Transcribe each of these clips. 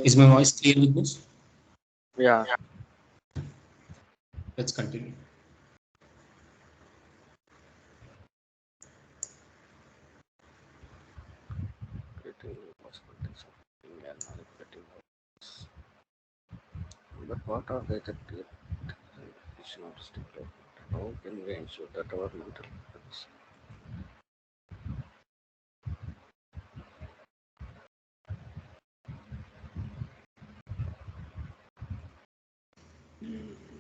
Is my voice clear with this? Yeah. Let's continue. But what are the vision of development? How can we ensure that our mental health is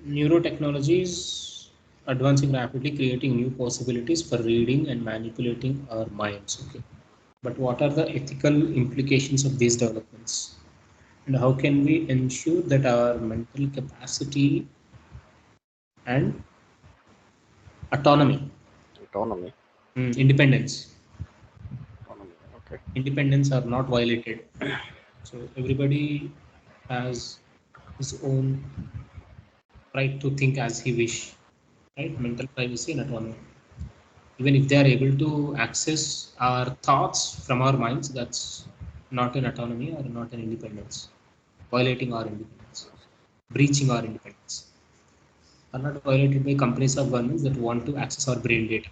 Neurotechnology is advancing rapidly, creating new possibilities for reading and manipulating our minds. Okay, but what are the ethical implications of these developments? And how can we ensure that our mental capacity and autonomy, autonomy? independence, Okay. independence are not violated? So everybody has his own right to think as he wish, right? Mental privacy and autonomy. Even if they are able to access our thoughts from our minds, that's not an autonomy or not an independence, violating our independence, breaching our independence. Are not violated by companies or governments that want to access our brain data.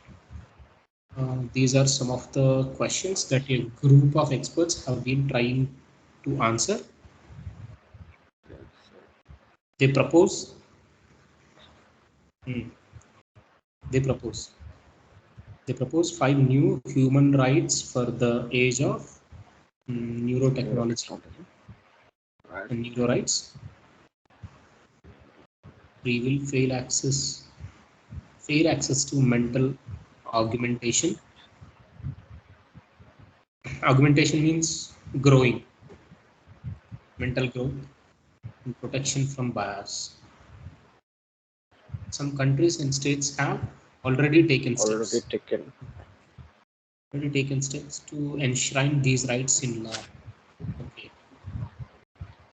These are some of the questions that a group of experts have been trying to answer. They propose. They propose. They propose 5 new human rights for the age of neurotechnology and neuro rights. Free will, fair access to mental augmentation. Augmentation means growing, mental growth, and protection from bias. Some countries and states have already taken steps to enshrine these rights in law. Okay.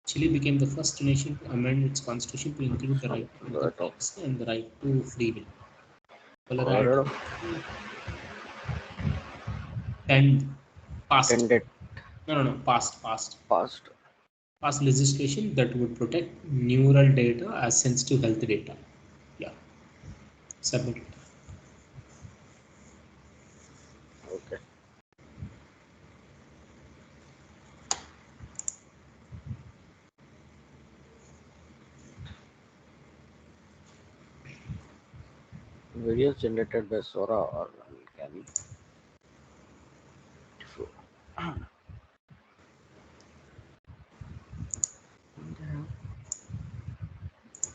Chile became the first nation to amend its constitution to include the right to mental privacy and the right to free will. Colorado passed legislation that would protect neural data as sensitive health data. Yeah. Submit it. Okay. Videos generated by Sora are uncanny.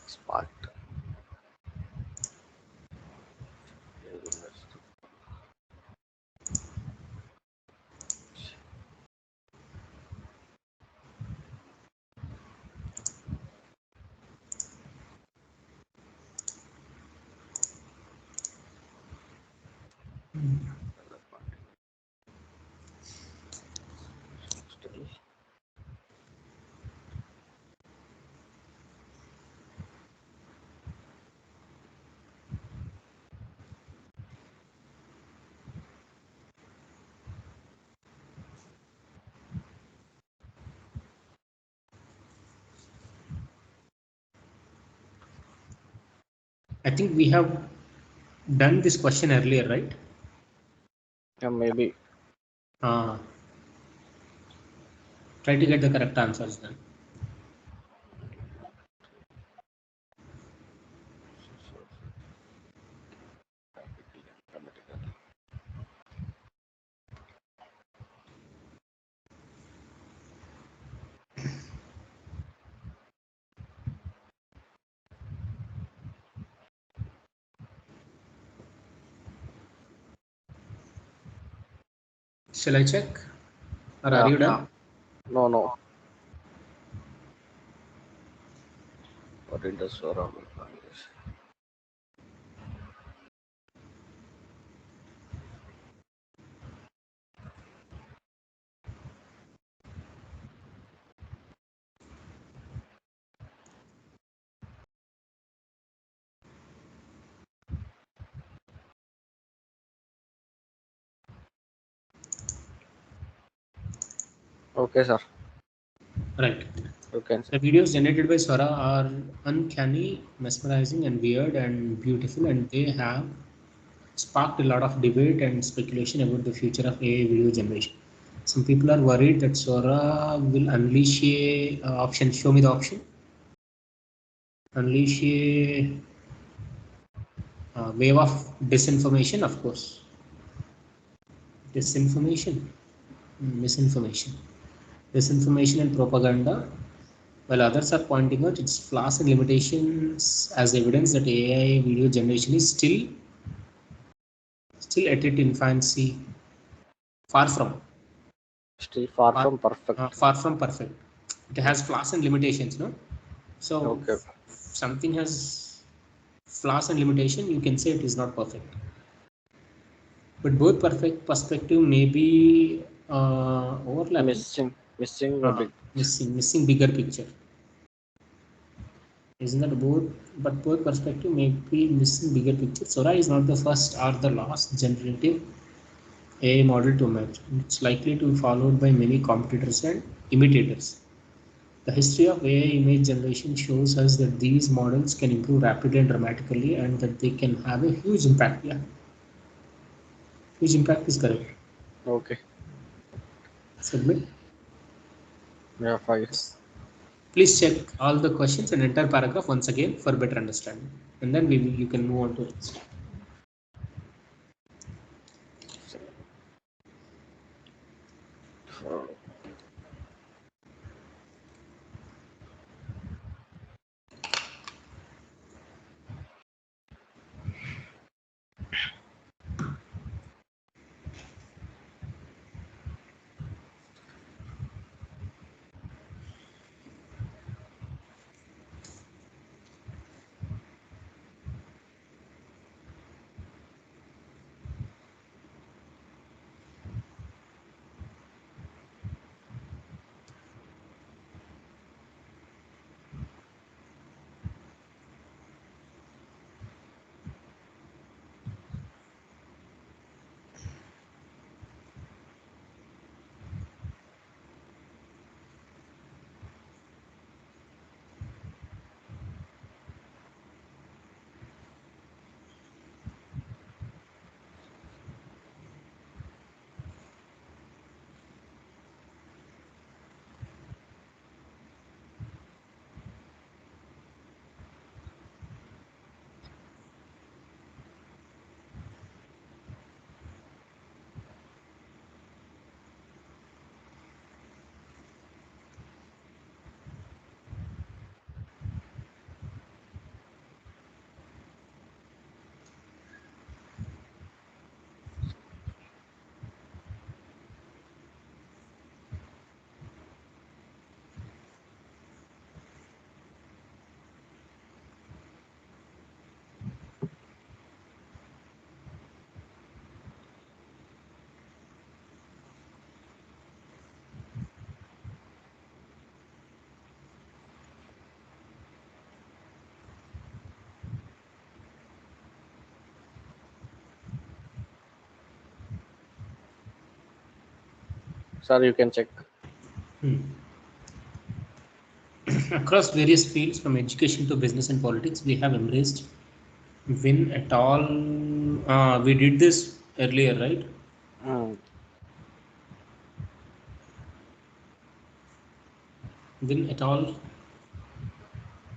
Spark. I think we have done this question earlier, right? Yeah, maybe. Try to get the correct answers then. Shall I check? Or are you done? No. What it does Sora? Okay, sir. Right. You can say. The videos generated by Sora are uncanny, mesmerizing, and weird and beautiful, and they have sparked a lot of debate and speculation about the future of AI video generation. Some people are worried that Sora will unleash a option. Show me the option. Unleash a wave of disinformation, of course. Disinformation, misinformation, disinformation, and propaganda. While others are pointing out its flaws and limitations as evidence that AI video generation is still at its infancy, far from Still far far, from perfect. far from perfect. It has Okay. flaws and limitations, no? So Okay. if something has flaws and limitation, you can say it is not perfect. But both perfect perspective may be overlapping, Missing a big. missing bigger picture. Isn't that both? But both perspective may be missing bigger picture. Sora is not the first or the last generative AI model to emerge. It's likely to be followed by many competitors and imitators. The history of AI image generation shows us that these models can improve rapidly and dramatically, and that they can have a huge impact. Yeah, huge impact is correct. Okay. Submit. Yeah, 5. Yes. Please check all the questions and entire paragraph once again for better understanding, and then you can move on to next. Sir, you can check. Across various fields, from education to business and politics, we have embraced Win et al. We did this earlier, right? Mm. Win et al.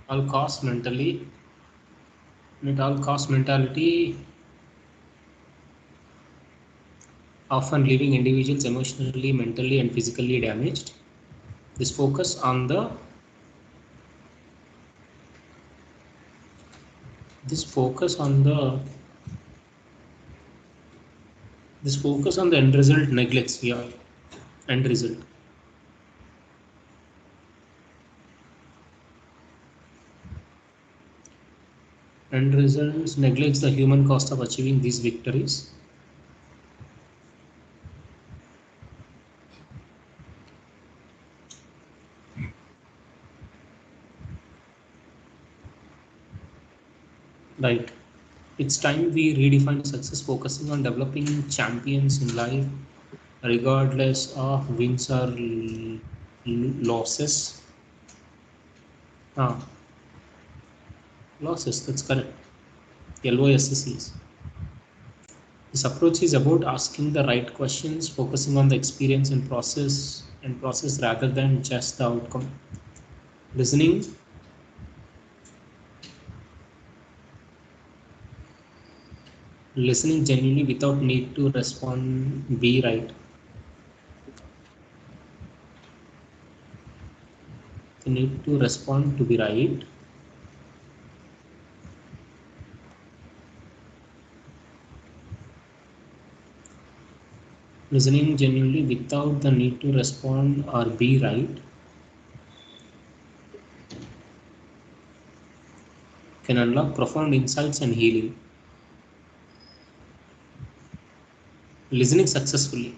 All cost mentally, at all cost mentality, often leaving individuals emotionally, mentally, and physically damaged. This focus on the this focus on the this focus on the end result neglects, yeah, end result. End results neglects the human cost of achieving these victories. Right. It's time we redefine success, focusing on developing champions in life regardless of wins or losses. Ah, losses, that's correct. LOSSEs. This approach is about asking the right questions, focusing on the experience and process rather than just the outcome. Listening, listening genuinely without need to respond, be right. The need to respond to be right. Listening genuinely without the need to respond or be right can unlock profound insights and healing. Listening successfully.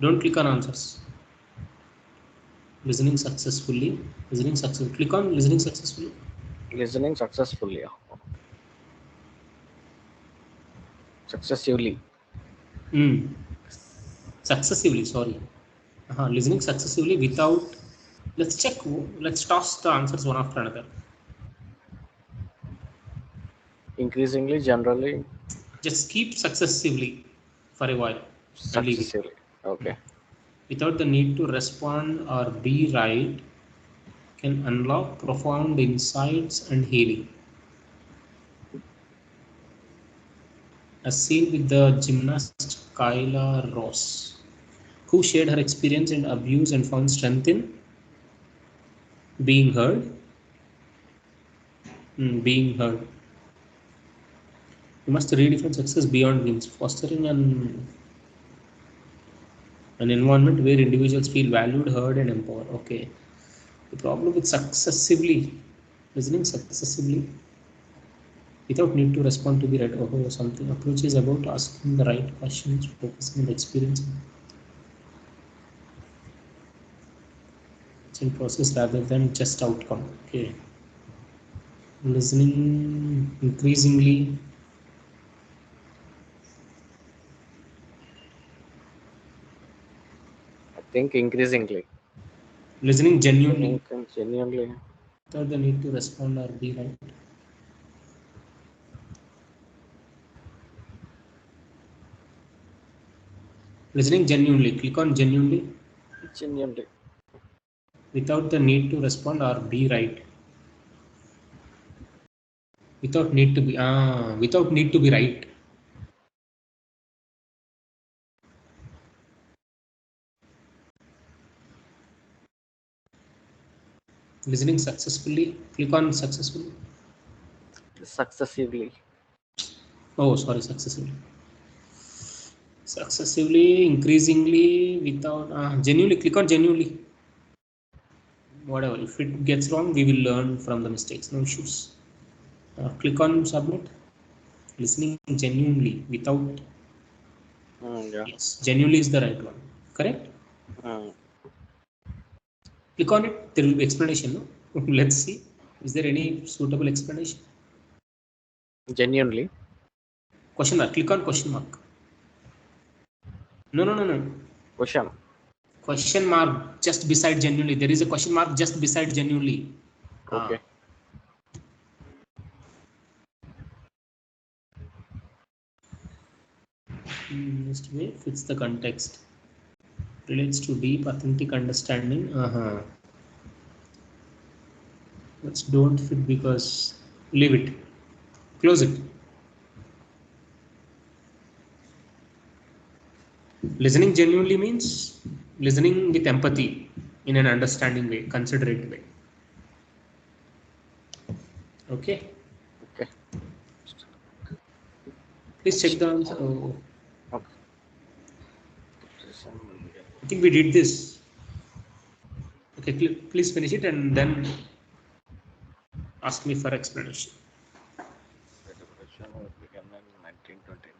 Don't click on answers. Listening successfully. Listening successfully. Click on listening successfully. Listening successfully. Successively. Mm. Successively, sorry. Listening successively without. Let's check. Let's toss the answers one after another. Increasingly, generally, Just keep successively for a while and leave it. successively. Okay. Without the need to respond or be right can unlock profound insights and healing. As seen with the gymnast Kyla Ross, who shared her experience in abuse and found strength in being heard. Being heard. You must redefine success beyond wins, fostering an environment where individuals feel valued, heard, and empowered. Okay. The problem with successively, listening successively without need to respond to be right or something. Approach is about asking the right questions, focusing on the experience and process rather than just outcome. Okay. Listening increasingly, I think increasingly. listening genuinely Listening can genuinely. without the need to respond or be right. Listening genuinely, click on genuinely Genuinely. without the need to respond or be right. Without need to be right. Listening successfully, click on successfully. Successively. Oh, sorry, successively. Successively, increasingly, without genuinely, click on genuinely. Whatever. If it gets wrong, we will learn from the mistakes. No issues. Click on submit. Listening genuinely without. Yeah. Yes, genuinely is the right one. Correct? Mm. Click on it. There will be explanation. No? Let's see. Is there any suitable explanation? Genuinely. Question mark. Click on question mark. No, no, no, no. Question. Question mark just beside genuinely. There is a question mark just beside genuinely. Ah. Okay. Next way fits the context. Relates to deep, authentic understanding. Let's don't fit because leave it. Close it. Listening genuinely means listening with empathy in an understanding way, considerate way. Okay. Okay. Please check the answer. Oh, Okay. I think we did this. Okay, please finish it and then ask me for explanation. Revolution began in 1929.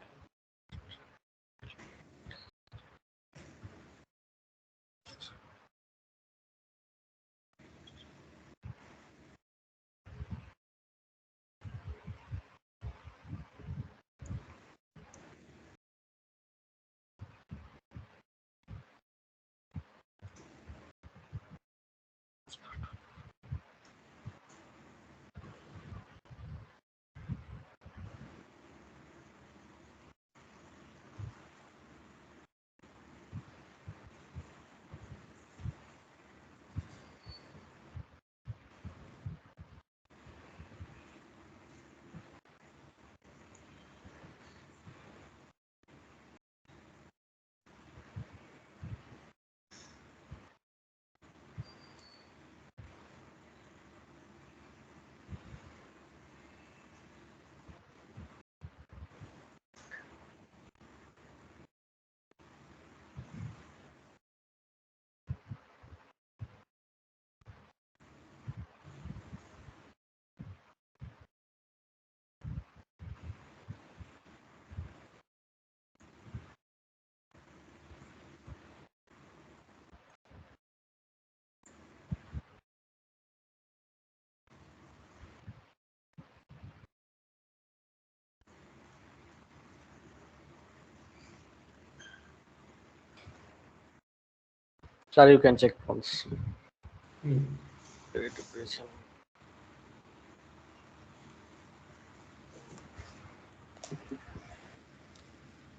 Sir, you can check once. Hmm. Great Depression.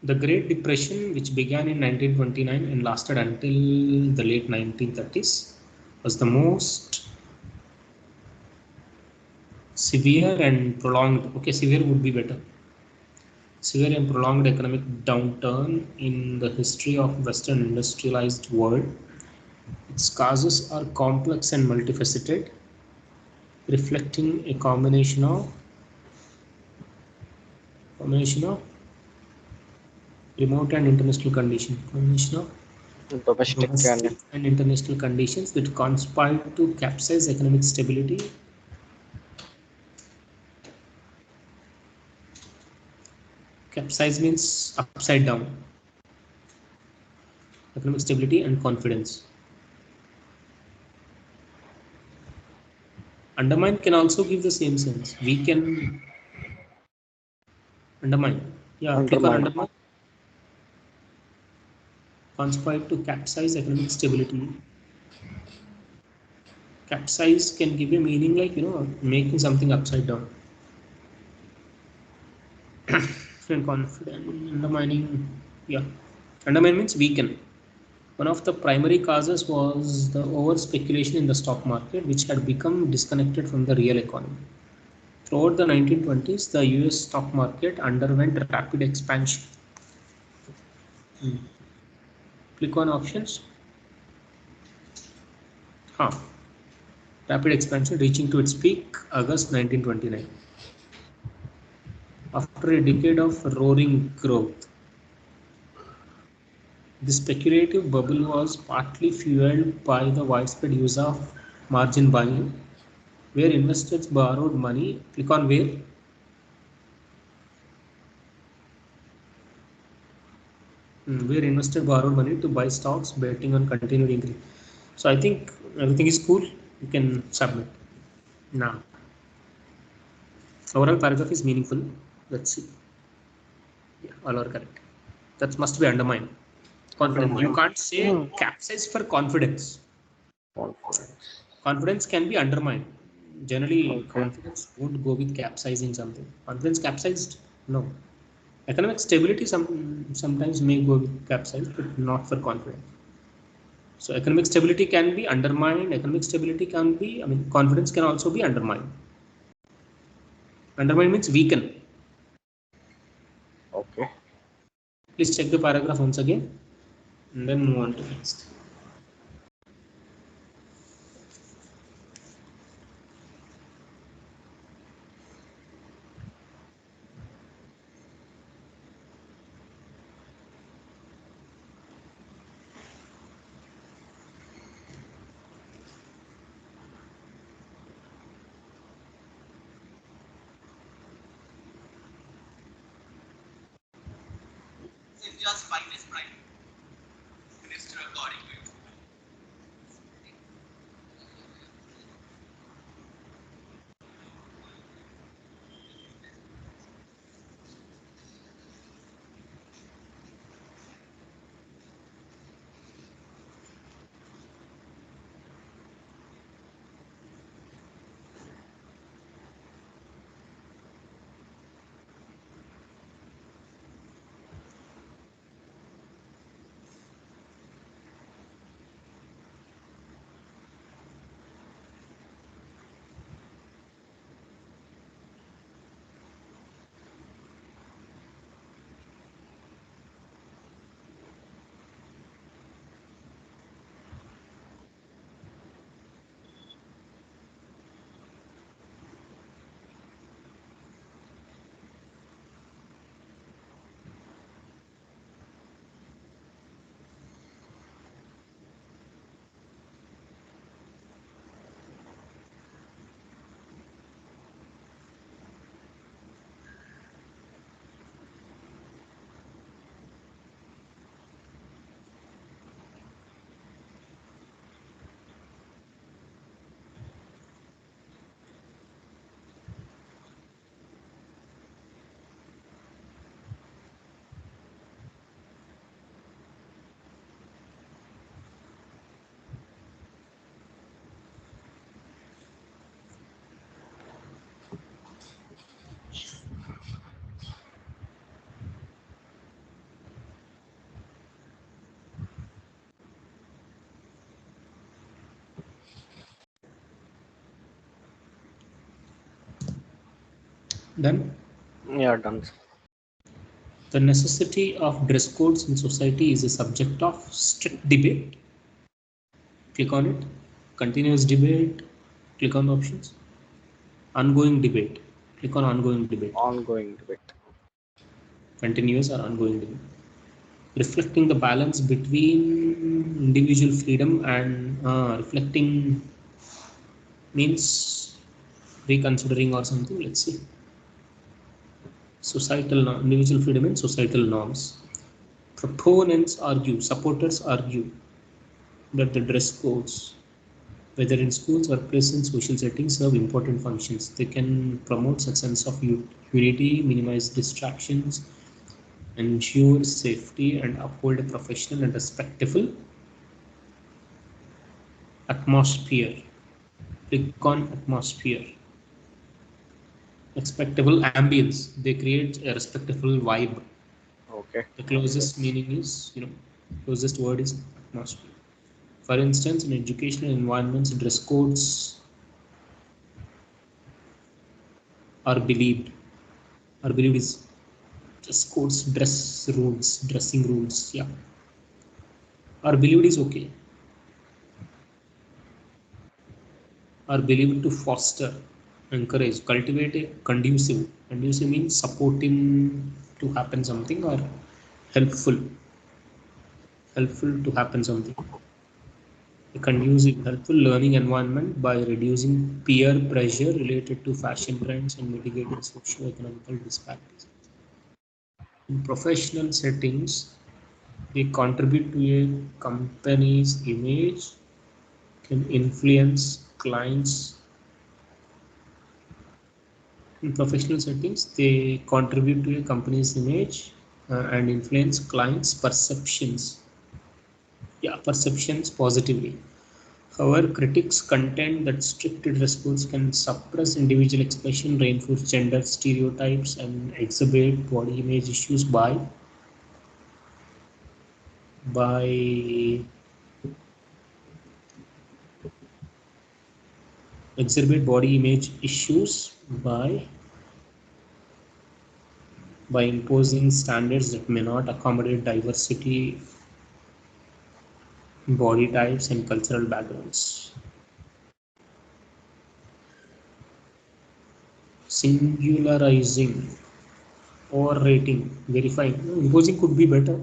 The Great Depression, which began in 1929 and lasted until the late 1930s, was the most severe and prolonged. Okay, severe would be better. Severe and prolonged economic downturn in the history of Western industrialized world. Its causes are complex and multifaceted, reflecting a combination of remote and international conditions. Combination of Domestic and domestic and international conditions that conspire to capsize economic stability. Capsize means upside down. Economic stability and confidence. Undermine can also give the same sense. We can undermine. Yeah, click on undermine. undermine. Conspire to capsize economic stability. Capsize can give a meaning like, making something upside down. And confident. Undermining. Yeah. Undermine means weaken. One of the primary causes was the over speculation in the stock market, which had become disconnected from the real economy. Throughout the 1920s, the US stock market underwent rapid expansion. Hmm. Click on options. Huh. Rapid expansion reaching to its peak August 1929. After a decade of roaring growth, the speculative bubble was partly fueled by the widespread use of margin buying, where investors borrowed money. Click on where investors borrowed money to buy stocks, betting on continued increase. So I think everything is cool. You can submit now. Overall paragraph is meaningful. Let's see. Yeah, all are correct. That must be undermined. Confidence. You Undermine. can't say capsize for confidence. Confidence. Confidence can be undermined. Generally, Okay. confidence won't go with capsizing something. Confidence capsized? No. Economic stability sometimes may go with capsize, but not for confidence. So economic stability can be undermined. Economic stability can be, confidence can also be undermined. Undermine means weaken. Okay. Please check the paragraph once again and then move on to next. India's finest prime minister according to you. Done. Yeah, done. The necessity of dress codes in society is a subject of strict debate. Click on it. Continuous debate. Click on the options. Ongoing debate. Click on ongoing debate. Ongoing debate. Continuous or ongoing debate. Reflecting the balance between individual freedom and reflecting means reconsidering or something. Let's see. Societal individual freedom and societal norms. Proponents argue, supporters argue that the dress codes, whether in schools or place in social settings, serve important functions. They can promote a sense of unity, minimize distractions, ensure safety, and uphold a professional and respectful atmosphere. Click on atmosphere. Respectable ambience. They create a respectful vibe. Okay. The closest meaning is, closest word is atmosphere. For instance, in educational environments, dress codes are believed. Are believed is dress codes, dressing rules. Yeah, are believed is okay. Are believed to foster, encourage, cultivate a conducive. Conducive means supporting to happen something or helpful. Helpful to happen something. A conducive, helpful learning environment by reducing peer pressure related to fashion trends and mitigating socio-economical disparities. In professional settings, they contribute to a company's image, can influence clients. In professional settings, they contribute to a company's image and influence clients' perceptions. Yeah, perceptions positively. However, critics contend that strict dress codes can suppress individual expression, reinforce gender stereotypes, and exacerbate body image issues by exacerbate body image issues by imposing standards that may not accommodate diversity, body types, and cultural backgrounds. Singularizing, overrating, verifying. Imposing could be better.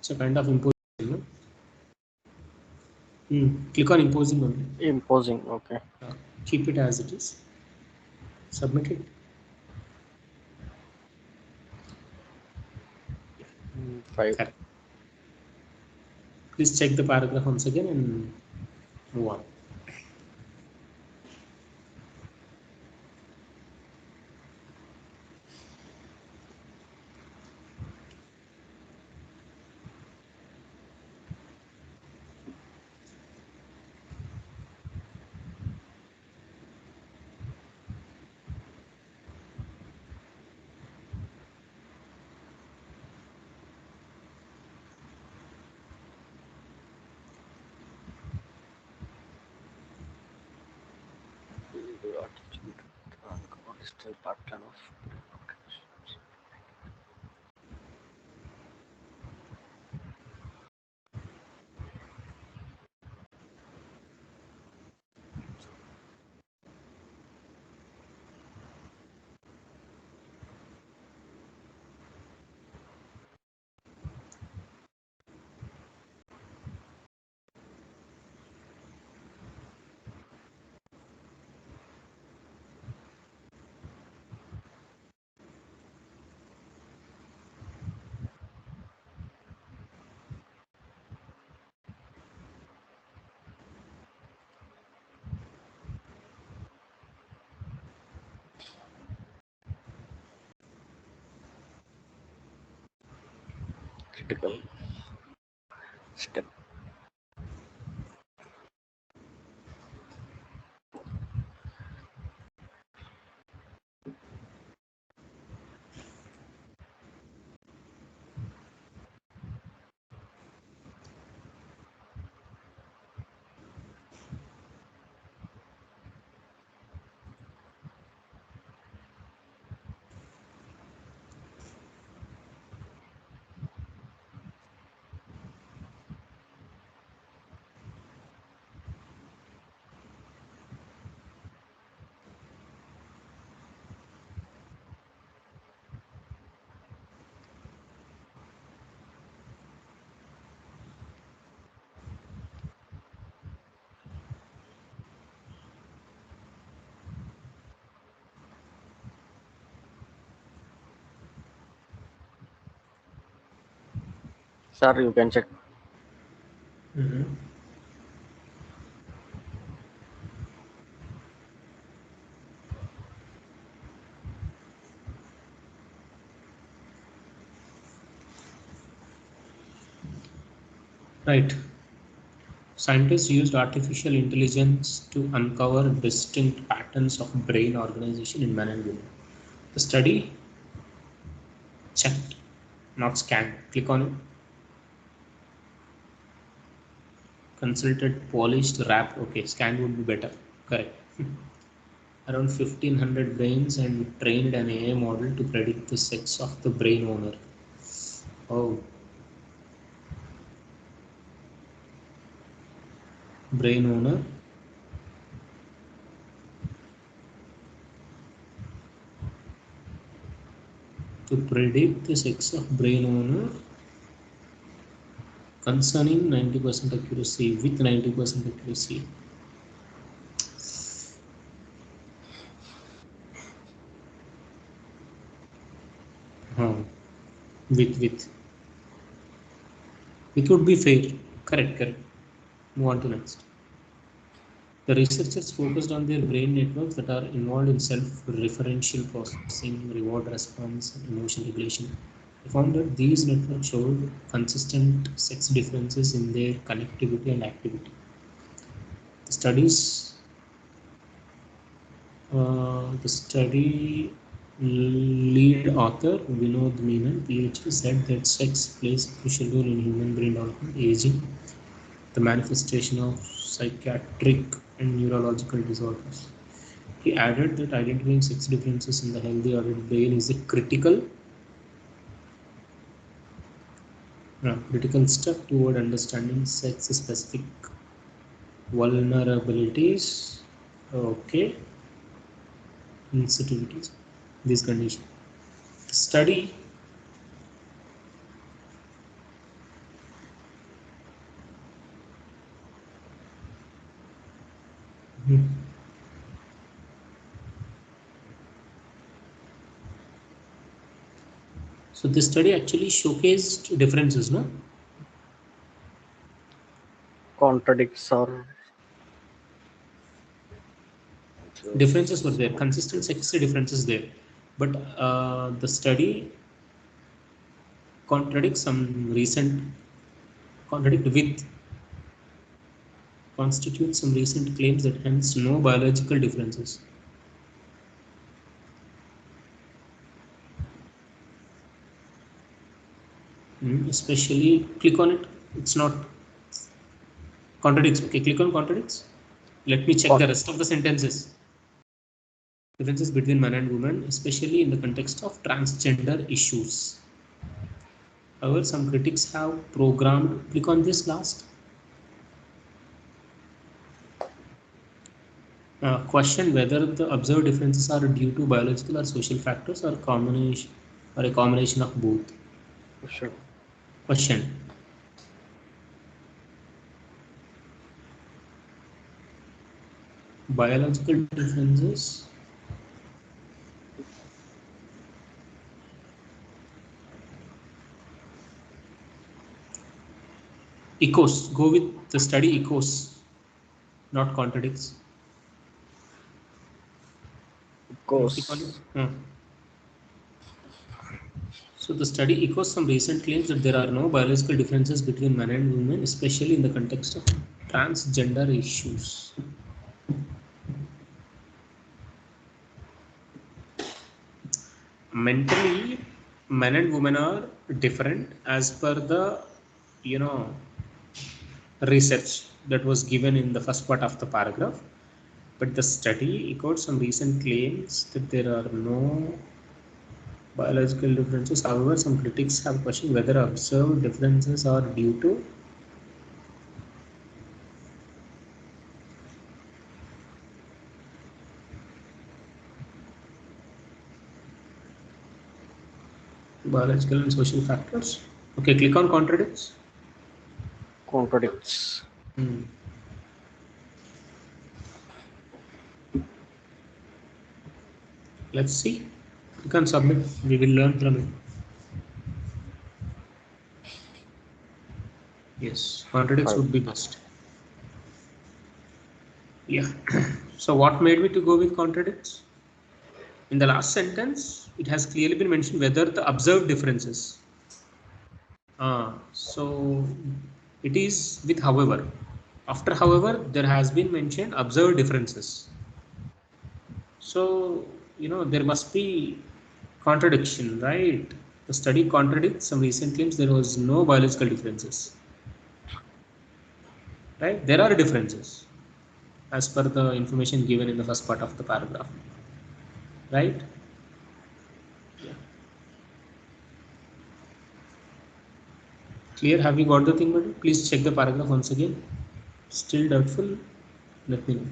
It's a kind of imposing. No? Click on imposing only. Imposing. Okay. Keep it as it is. Submit it. Five. Correct. Please check the paragraph once again and move on. Still part-time of. Critical step. Sir, you can check. Mhm. Right. Scientists used artificial intelligence to uncover distinct patterns of brain organization in men and women. The study checked, not scanned. Click on it. Consulted, polished, wrapped. Okay, scanned would be better. Correct. Around 1500 brains and trained an AI model to predict the sex of the brain owner. Oh, brain owner to predict the sex of brain owner concerning 90% accuracy with 90% accuracy. Huh. With would be fair. Correct, correct. Move on to next. The researchers focused on their brain networks that are involved in self-referential processing, reward response, and emotion regulation. They found that these networks showed consistent sex differences in their connectivity and activity. The studies, the study lead author Vinod Menon, PhD, said that sex plays a crucial role in human brain development, aging, the manifestation of psychiatric and neurological disorders. He added that identifying sex differences in the healthy adult brain is a critical step toward understanding sex-specific vulnerabilities, okay, sensitivities, these conditions. The study, so this study actually showcased differences, no? Contradicts or Differences were just there, consistent sex differences there, but the study contradicts some recent contradict with constitutes some recent claims that hence no biological differences. Especially click on it. It's not contradicts. Okay, click on contradicts. Let me check con- the rest of the sentences. Differences between man and woman, especially in the context of transgender issues. However, some critics have programmed. Click on this last. Question whether the observed differences are due to biological or social factors or a combination of both. sure. Question. Biological differences echoes. Go with the study echoes, not contradicts. Click on Goes it. So the study echoes some recent claims that there are no biological differences between men and women, especially in the context of transgender issues. Mentally, men and women are different as per the you know research that was given in the first part of the paragraph. But the study echoed some recent claims that there are no biological differences. However, some critics have questioned whether observed differences are due to biological and social factors. Okay, click on contradicts. contradicts. Hmm. Let's see. You can submit. We will learn from it. Contradicts 5. would be best. Yeah. So what made me to go with contradicts? In the last sentence, it has clearly been mentioned whether the observed differences. So it is with however. After however, there has been mentioned observed differences. So, there must be contradiction, right? The study contradicts some recent claims there was no biological differences, right? There are differences as per the information given in the first part of the paragraph, right? Yeah. Clear? Have you got the thing, buddy? Please check the paragraph once again. Still doubtful? Let me know.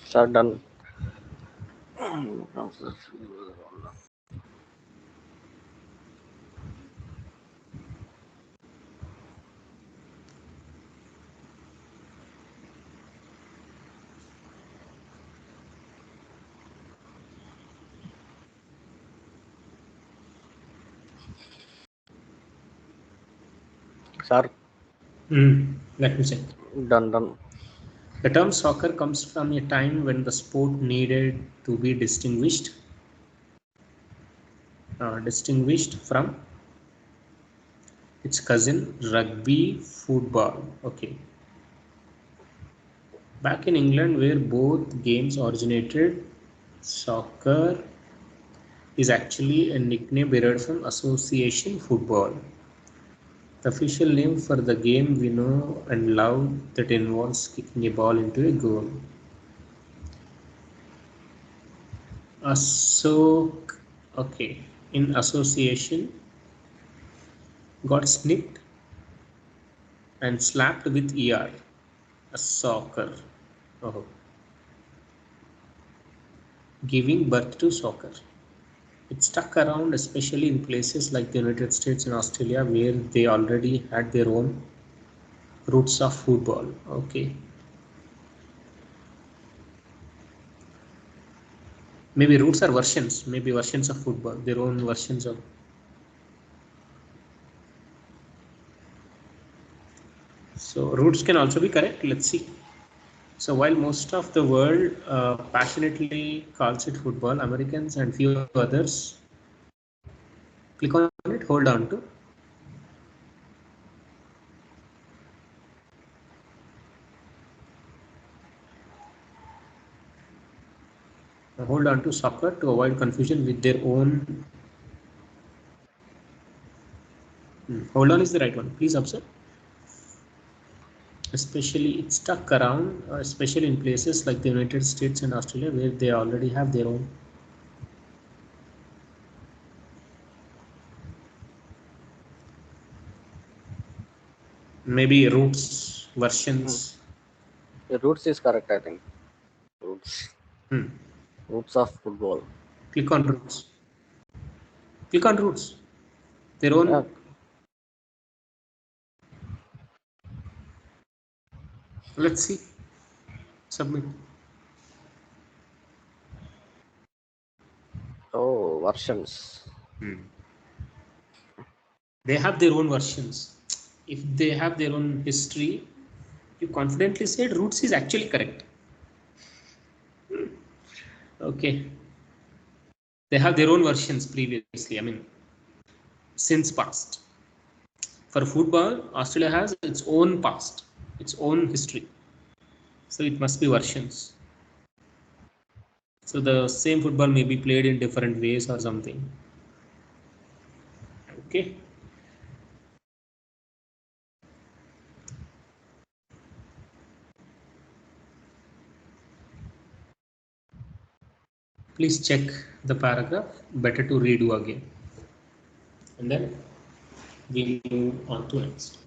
Sir, done. Sir, Let me check. done. The term soccer comes from a time when the sport needed to be distinguished from its cousin rugby football. Okay. Back in England, where both games originated, soccer is actually a nickname derived from association football, the official name for the game we know and love that involves kicking a ball into a goal. Assoc, okay, in association, got snipped and slapped with ER, a soccer, oh, giving birth to soccer. It stuck around, especially in places like the United States and Australia, where they already had their own roots of football. Okay, maybe roots are versions, maybe versions of football, their own versions of. So roots can also be correct. Let's see. So while most of the world passionately calls it football, Americans and few others click on it, hold on to. Hold on to soccer to avoid confusion with their own. Hold on is the right one. Please observe. Especially it's stuck around, especially in places like the United States and Australia, where they already have their own. Maybe roots Hmm. versions. The roots is correct, I think. Roots. Hmm. Roots of football. Click on roots. Click on roots. Their Yeah. own. Let's see. Submit. Oh, versions. They have their own versions. If they have their own history, you confidently said roots is actually correct. Okay. They have their own versions previously, I mean, since past. For football, Australia has its own past, its own history. So it must be versions. So the same football may be played in different ways or something. Okay. Please check the paragraph. Better to redo again. And then we move on to next.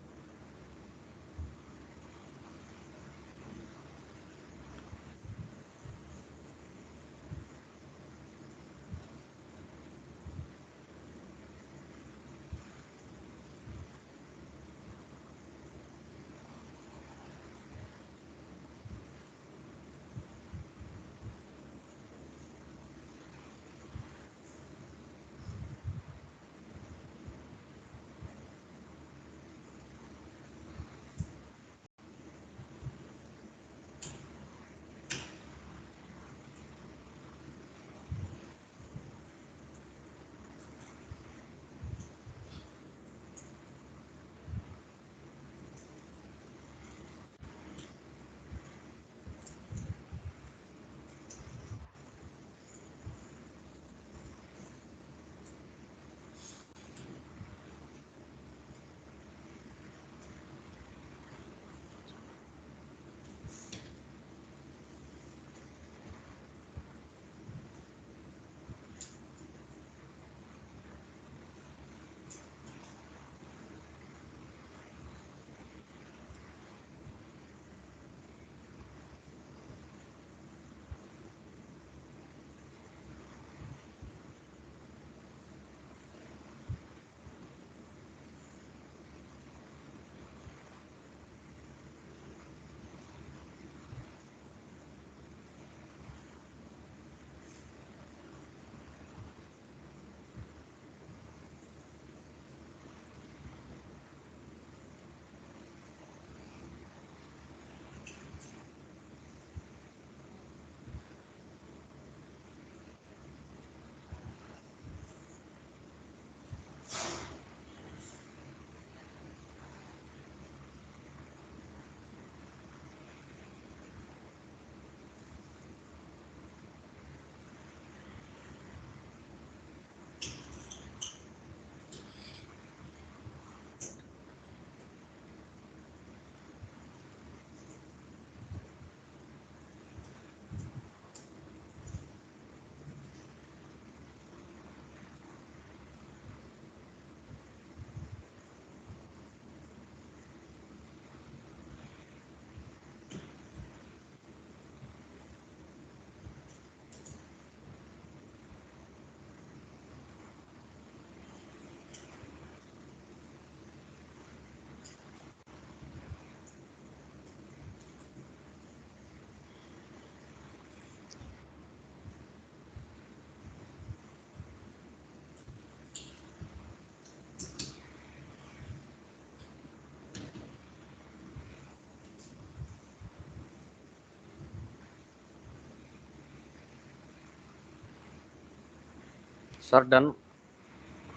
Sir, done.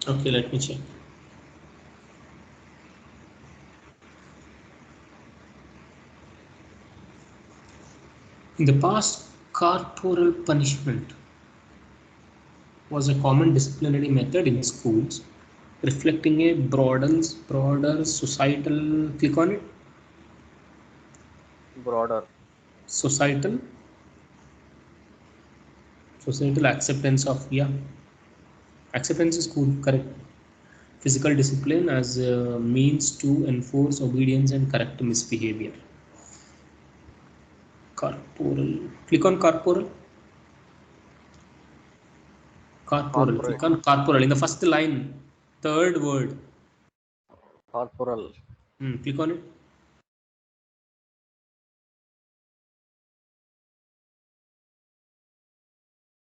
Okay, let me check. In the past, corporal punishment was a common disciplinary method in schools, reflecting a broader societal, click on it, Broader. societal, societal acceptance of, yeah, acceptance is cool, correct. Physical discipline as a means to enforce obedience and correct misbehavior. Corporal, click on corporal. Corporal, Corporate. click on corporal in the first line, third word. Corporal. Click on it.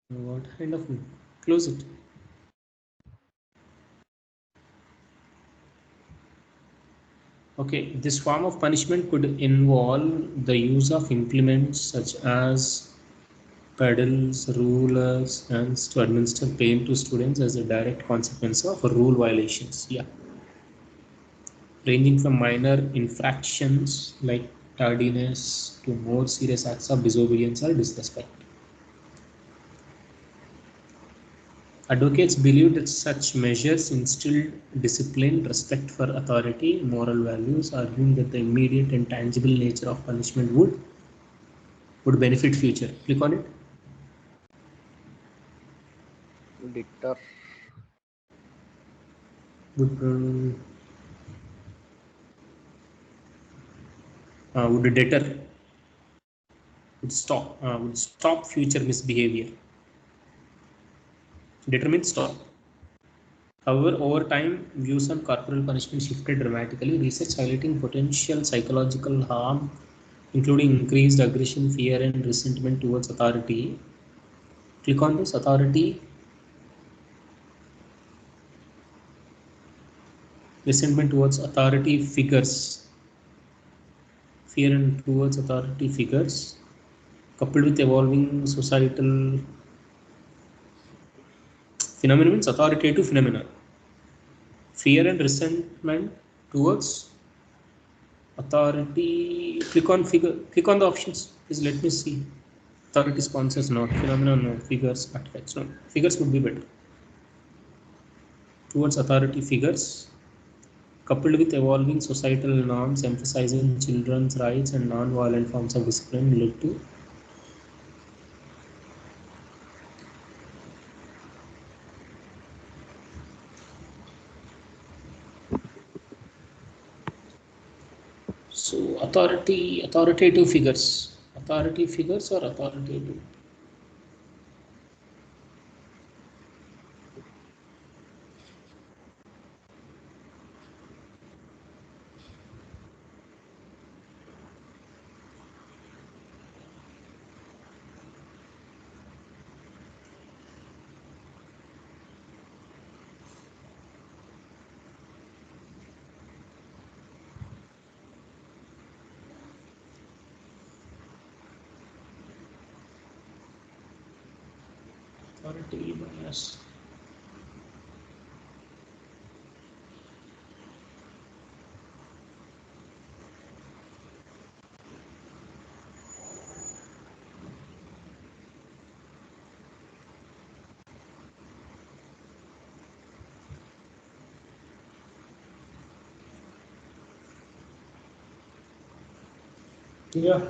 What kind of Close it. Okay, this form of punishment could involve the use of implements such as paddles, rulers, and to administer pain to students as a direct consequence of rule violations. Yeah, ranging from minor infractions like tardiness to more serious acts of disobedience or disrespect. Advocates believe that such measures instill discipline, respect for authority, moral values, arguing that the immediate and tangible nature of punishment would benefit future. Click on it. Deter. Would deter, would stop future misbehavior. Deter means stop. However, over time, views on corporal punishment shifted dramatically. Research highlighting potential psychological harm, including increased aggression, fear, and resentment towards authority. Click on this authority. Resentment towards authority figures. Fear and towards authority figures, coupled with evolving societal phenomena means authoritative phenomena. Fear and resentment towards authority. Click on figure. Click on the options. Please let me see. Authority sponsors not. Phenomena no. Figures artifacts no. Figures would be better. Towards authority figures, coupled with evolving societal norms emphasizing children's rights and non-violent forms of discipline, led to so authoritative figures. Authority figures or authoritative? Authority bias. Yeah.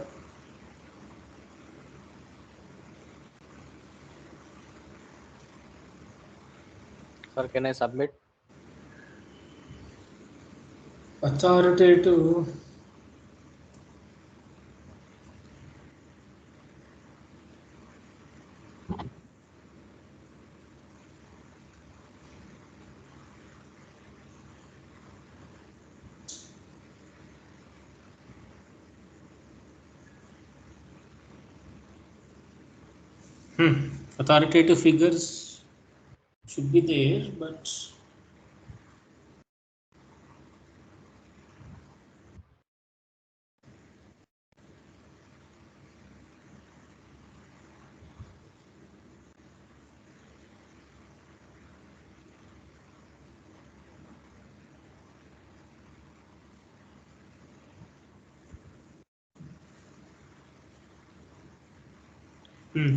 Sir, can I submit? Authoritative. Authoritative figures should be there, but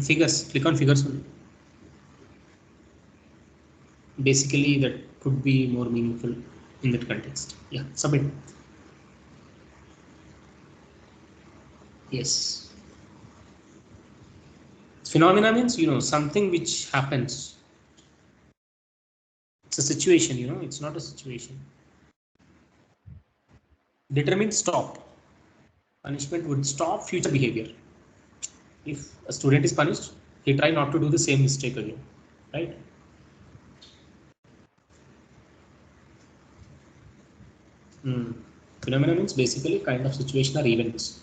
figures. Click on figures only. Basically, that could be more meaningful in that context. Yeah, submit. Yes. Phenomena means something which happens. It's a situation. It's not a situation. Determine stop. Punishment would stop future behavior. If a student is punished, he try not to do the same mistake again, right? Phenomena means basically kind of situation or events.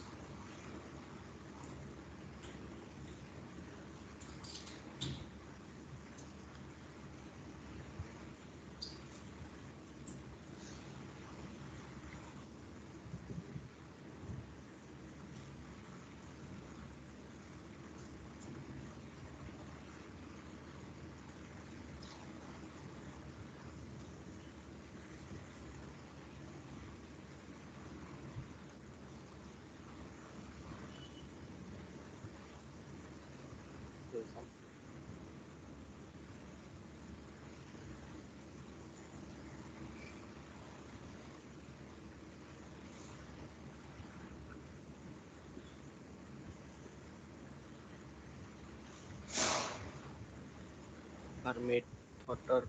are made water.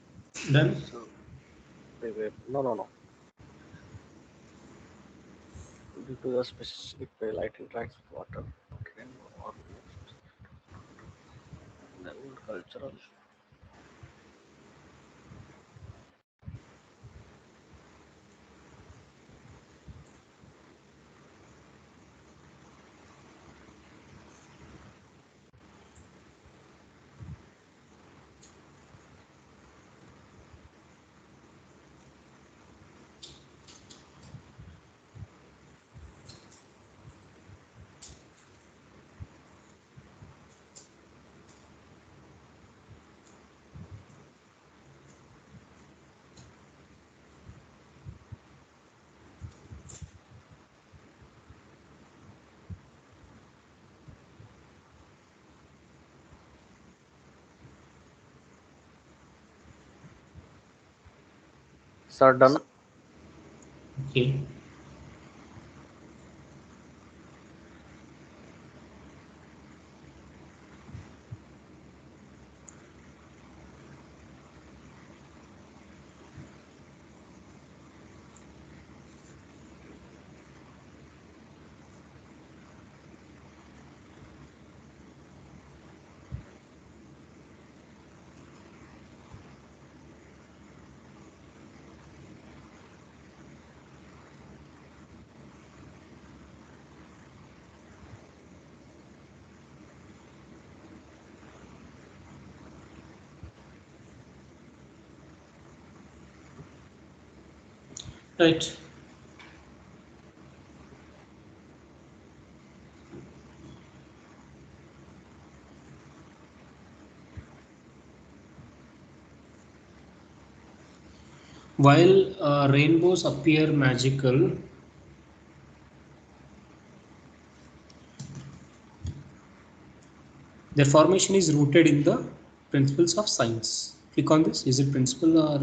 Done. So no. Due to the specific way light interacts with water, rainbow or then cultural. Sir, done. Okay. Right. While rainbows appear magical, their formation is rooted in the principles of science. Click on this. Is it principle or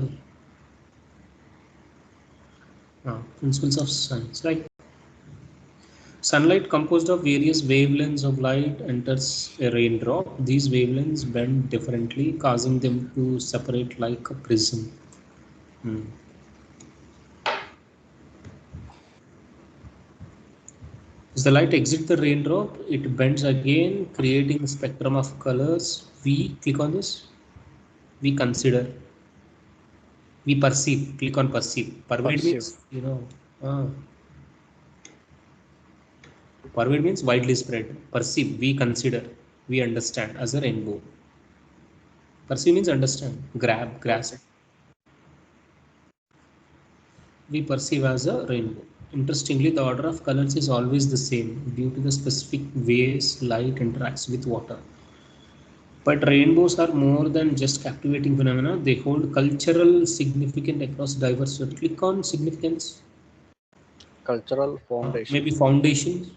principles of science? Right. Sunlight composed of various wavelengths of light enters a raindrop. These wavelengths bend differently, causing them to separate like a prism. Hmm. As the light exits the raindrop, it bends again, creating a spectrum of colors. We click on this. We consider. We perceive. Click on perceive. Pervade Perceive. means uh, pervade means widely spread. Perceive. We consider. We understand as a rainbow. Perceive means understand. Grab. Grasp. Okay. We perceive as a rainbow. Interestingly, the order of colors is always the same due to the specific ways light interacts with water. But rainbows are more than just captivating phenomena. They hold cultural significance across diverse societies. Click on significance. Cultural foundation. Maybe foundation,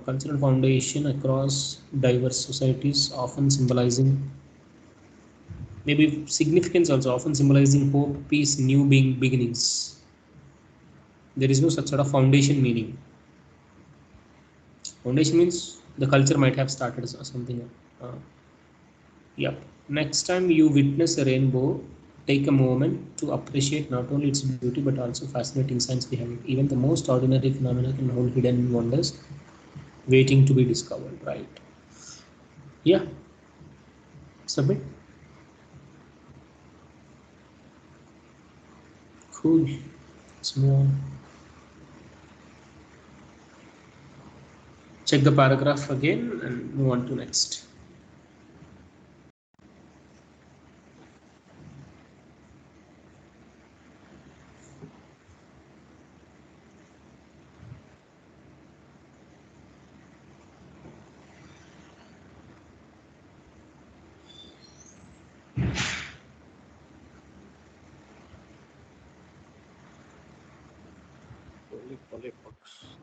cultural foundation across diverse societies, often symbolizing maybe significance also often symbolizing hope, peace, new being beginnings. There is no such sort of foundation meaning. Foundation means the culture might have started or something. Uh, Yep. Next time you witness a rainbow, take a moment to appreciate not only its beauty but also fascinating science behind it. Even the most ordinary phenomena can hold hidden wonders waiting to be discovered, right? Yeah, submit. Cool. Let's move on. Check the paragraph again and move on to next. Lollipops.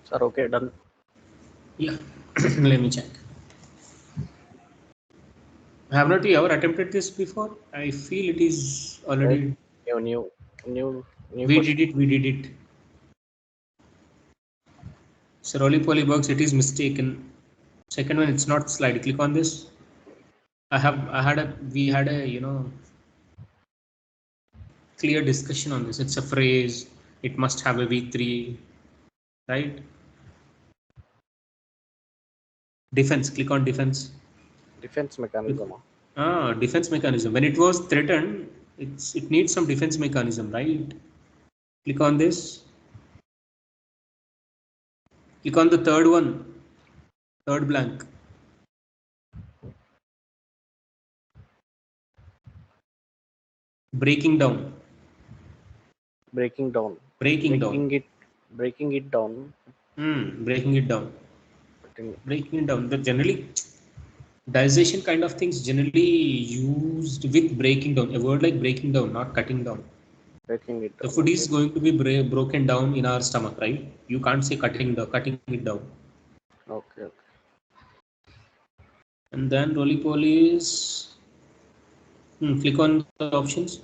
Sir, okay, done. Yeah, let me check. Have not you ever attempted this before? I feel it is Right? already. New, new, new We question. did it. We did it. So roly poly bugs. It is mistaken. Second one, it's not slide. Click on this. We had a clear discussion on this. It's a phrase. It must have a V3, right? Defense. Click on defense. Defense mechanism. Defense mechanism. When it was threatened, it needs some defense mechanism, right? Click on this. Click on the third one, third blank. Breaking down. Breaking down. Breaking down. Breaking it down. Breaking it down. Putting, Breaking it down. The generally digestion kind of things generally used with breaking down. A word like breaking down, not cutting down. breaking it The down. food Okay. is going to be broken down in our stomach, right? You can't say cutting it down. Okay. Okay. And then roly poly is. Click on the options.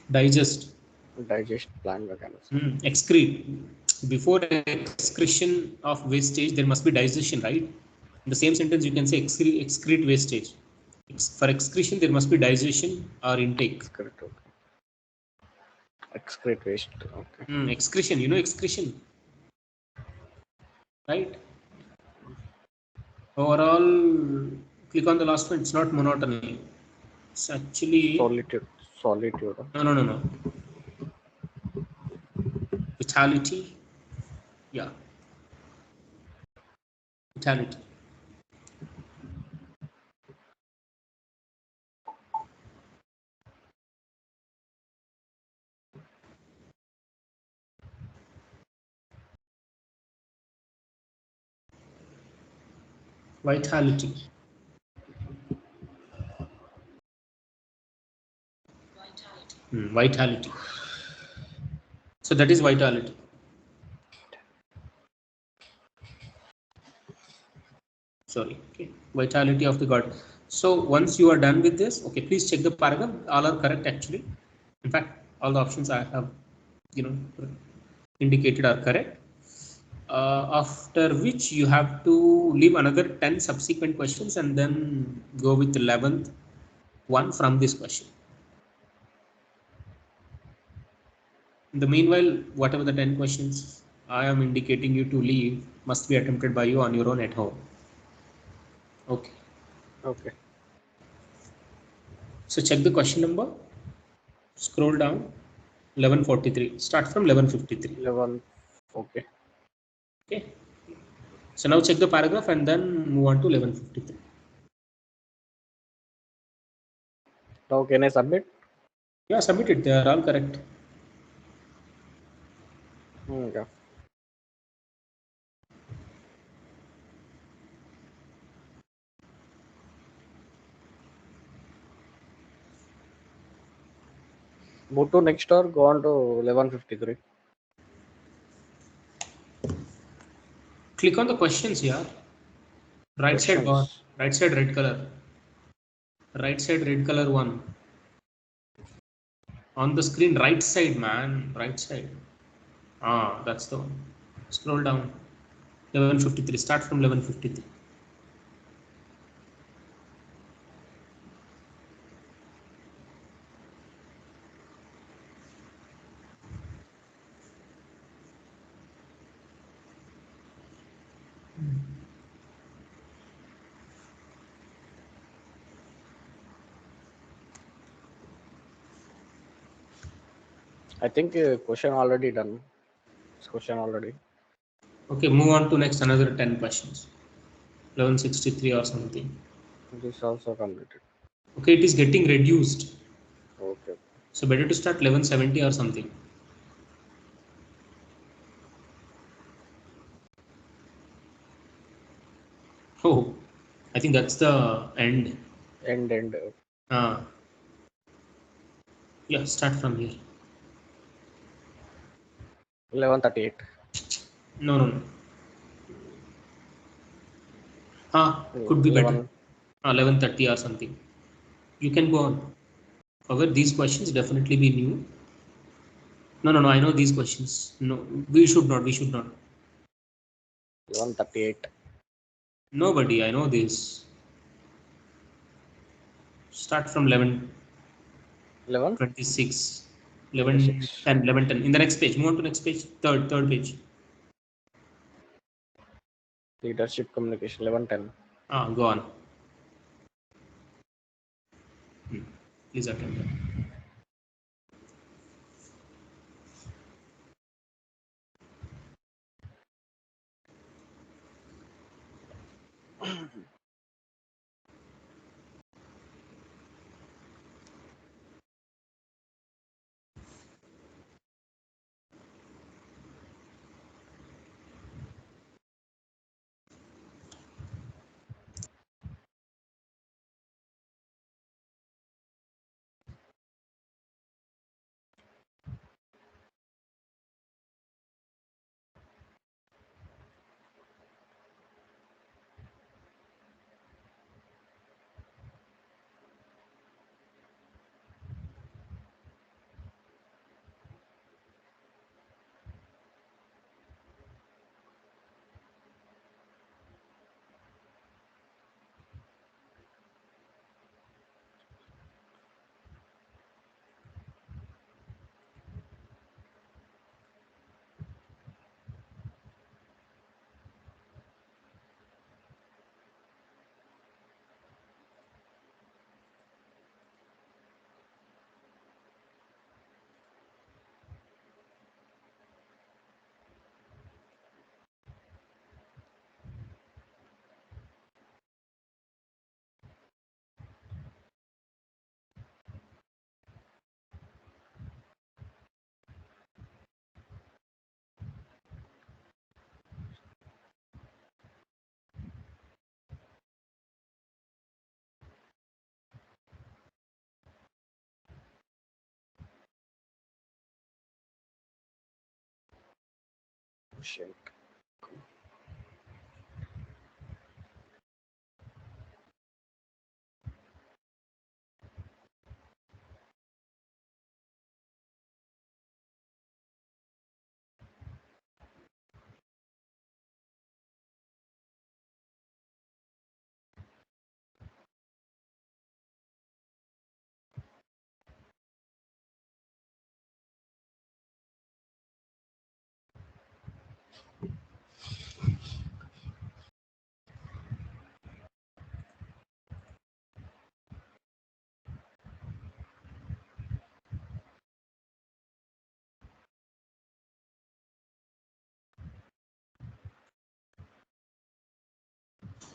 Digest. Digest plant mechanism. Excrete. Before excretion of wastage, there must be digestion, right? In the same sentence, you can say excrete wastage. For excretion, there must be digestion or intake. Excrete. Okay. Excrete waste. Okay. Excretion, excretion, right? Overall, click on the last one. It's not monotony. It's actually Solitude. Solitude. no. Vitality. Yeah, vitality. Vitality. Vitality. So that is vitality. Sorry. Okay. Vitality of the god. So once you are done with this, okay, please check the paragraph. All are correct actually. In fact, all the options I have, you know, indicated are correct. After which you have to leave another 10 subsequent questions and then go with the 11th one from this question. In the meanwhile, whatever the 10 questions I am indicating you to leave must be attempted by you on your own at home. Okay. Okay. So check the question number. Scroll down. 1143. Start from 1153. 11. Okay. Okay. So now check the paragraph and then move on to 1153. Now can I submit? Yeah, submit it. They are all correct. Yeah. Move to next or go on to 1153. Click on the questions here. Right side bar. Questions. Right side red color. Right side red color one. On the screen, right side, man. Right side. That's the one. Scroll down. 1153. Start from 1153. I think question already done. This question already. Okay, move on to next another 10 questions. 1163 or something. This also completed. Okay, it is getting reduced. Okay. So better to start 1170 or something. Oh, I think that's the end. End. Uh, yeah, start from here. 11:38. No, no, no. Could be better. 11:30 or something. You can go on. However, these questions definitely be new. No, no, no. I know these questions. No, we should not. We should not. 11:38. Nobody. I know this. Start from 11. 11. 26, 11, 26. 10, 11, 10. In the next page, move on to next page, third page. Leadership communication. 11:10. Go on. Please attend that. Shake.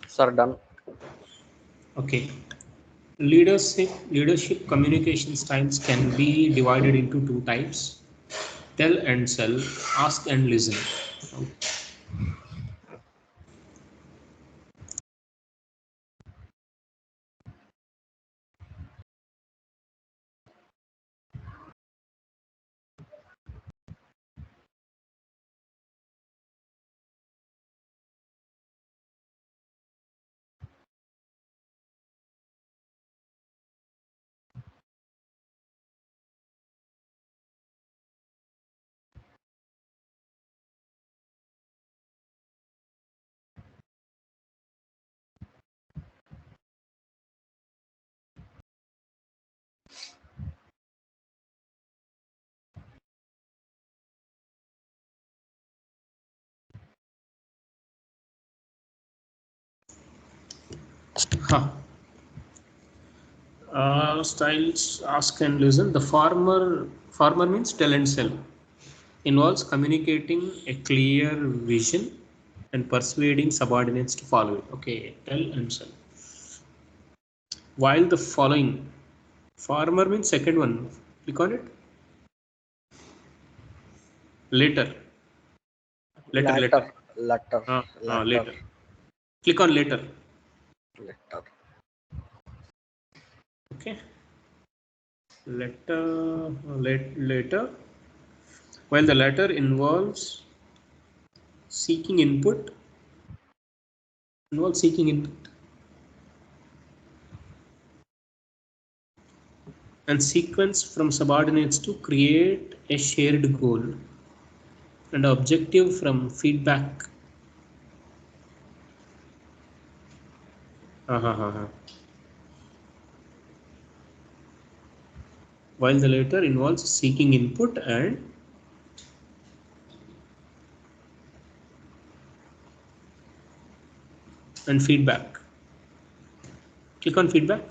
Sir, done. Okay. Leadership communication styles can be divided into two types: tell and sell, ask and listen. Huh. Styles ask and listen. The farmer means tell and sell. Involves communicating a clear vision and persuading subordinates to follow it. Okay, tell and sell. While the following, farmer means second one. Click on it. Later, later. Latter. Latter. Latter. Later. Click on later. Latter. Okay. Later. while the latter involves seeking input and sequence from subordinates to create a shared goal and objective from feedback. Uh-huh. While the latter involves seeking input and feedback. Click on feedback.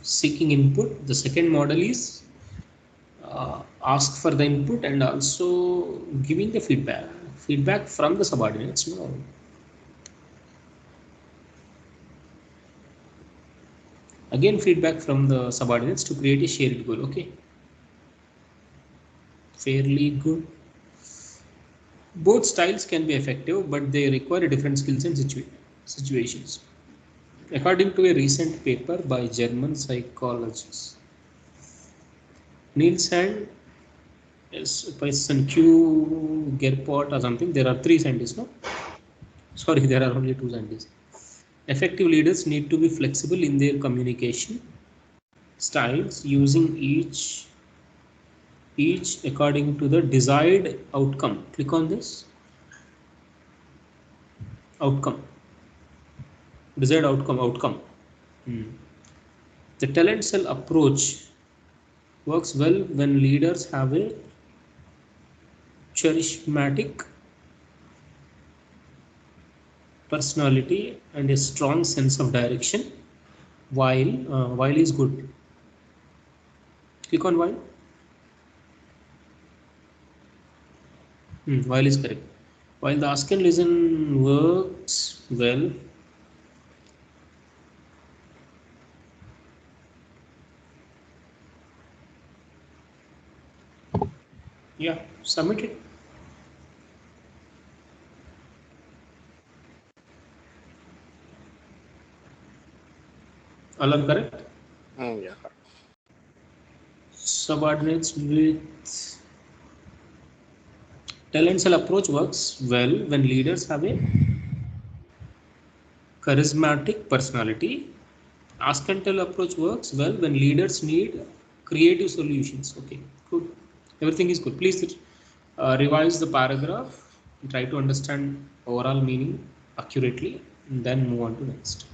Seeking input. The second model is ask for the input and also giving the feedback from the subordinates. No. Again, feedback from the subordinates to create a shared goal. Okay, fairly good. Both styles can be effective, but they require different skills and situations. According to a recent paper by German psychologist Niels and Person Q Gerport or something, there are three scientists. No, sorry, there are only two scientists. Effective leaders need to be flexible in their communication styles, using each according to the desired outcome. Click on this outcome. Desired outcome. Hmm. The talent cell approach works well when leaders have a charismatic personality and a strong sense of direction. While is good. Click on while. While is correct. While the ask and listen works well, yeah, submit it. All are correct. Yeah. Subordinates with talent cell approach works well when leaders have a charismatic personality. Ask and tell approach works well when leaders need creative solutions. Okay, good. Everything is good. Please revise the paragraph, try to understand overall meaning accurately, and then move on to next.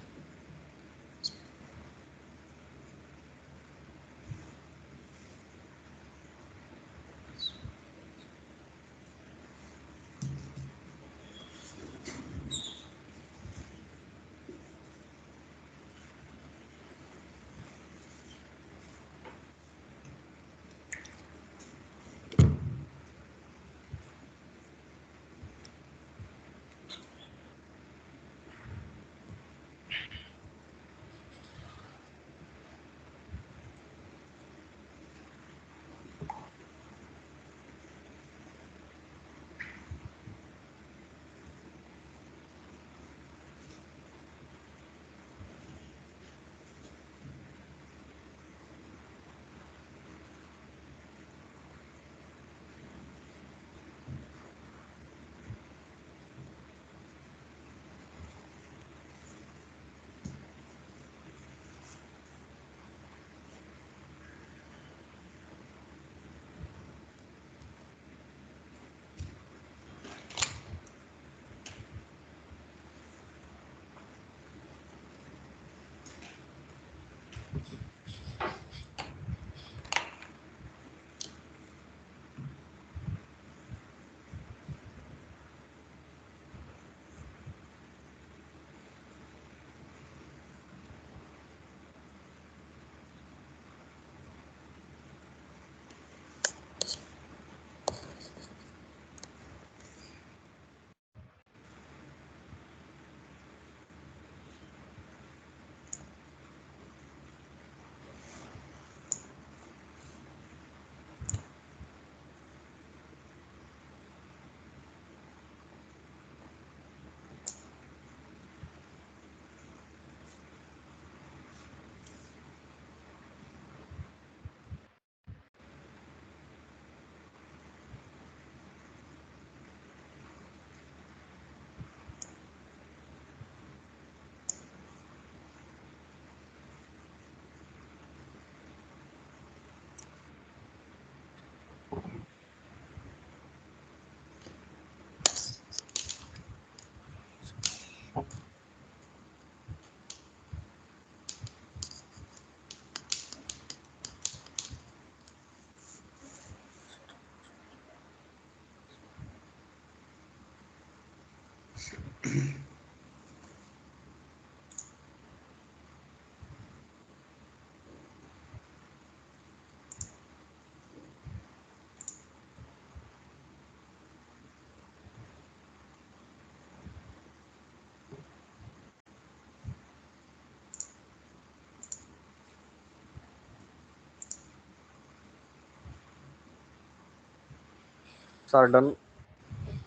Sardon,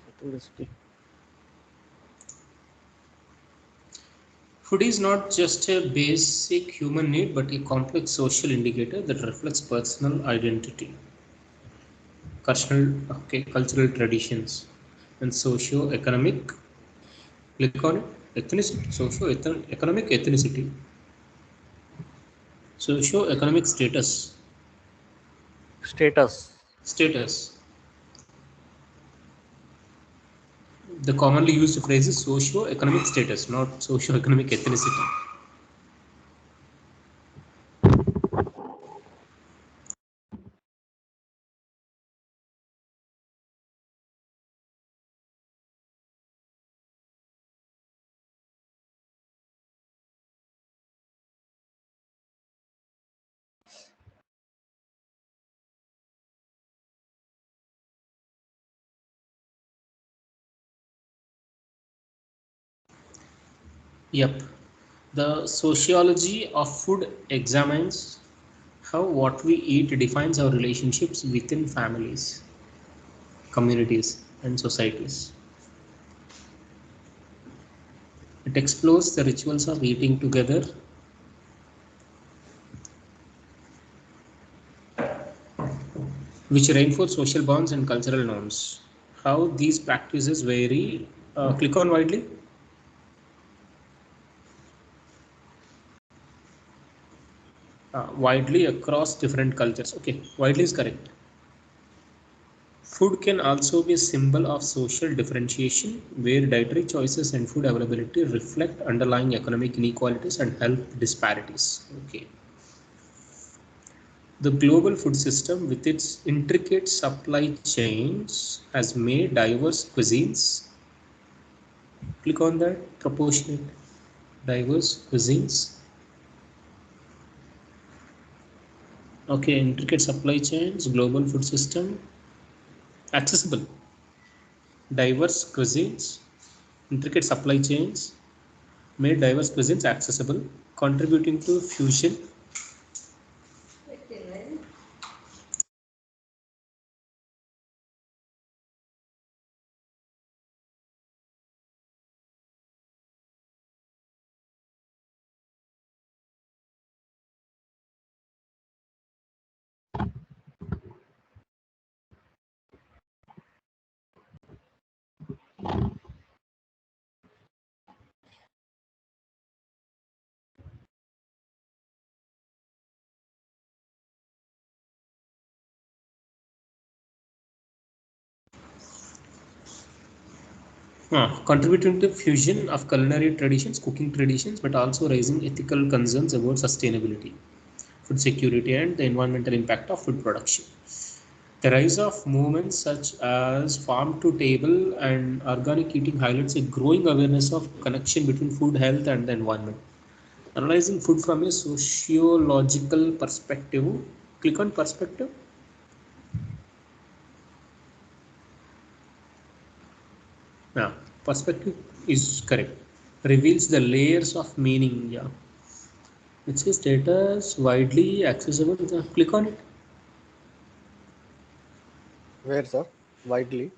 ethnicity. Food is not just a basic human need but a complex social indicator that reflects personal identity, cultural traditions, and socio-economic, click on it, ethnicity, socio-economic ethnicity, socio-economic Status. status. The commonly used phrase is socio-economic status, not socio-economic ethnicity. Yep. The sociology of food examines how what we eat defines our relationships within families, communities, and societies. It explores the rituals of eating together, which reinforce social bonds and cultural norms. How these practices vary. Click on widely. Widely across different cultures. Okay, widely is correct. Food can also be a symbol of social differentiation, where dietary choices and food availability reflect underlying economic inequalities and health disparities. Okay. The global food system, with its intricate supply chains, has made diverse cuisines. Click on that. Proportionate. Diverse cuisines. Okay, intricate supply chains, global food system, accessible. Diverse cuisines, intricate supply chains, made diverse cuisines accessible, contributing to fusion. Contributing to fusion of culinary traditions, cooking traditions, but also raising ethical concerns about sustainability, food security, and the environmental impact of food production. The rise of movements such as farm to table and organic eating highlights a growing awareness of connection between food health and the environment. Analyzing food from a sociological perspective, click on perspective. Yeah, perspective is correct. Reveals the layers of meaning. Yeah, it says status widely accessible. Click on it. Where, sir? Widely.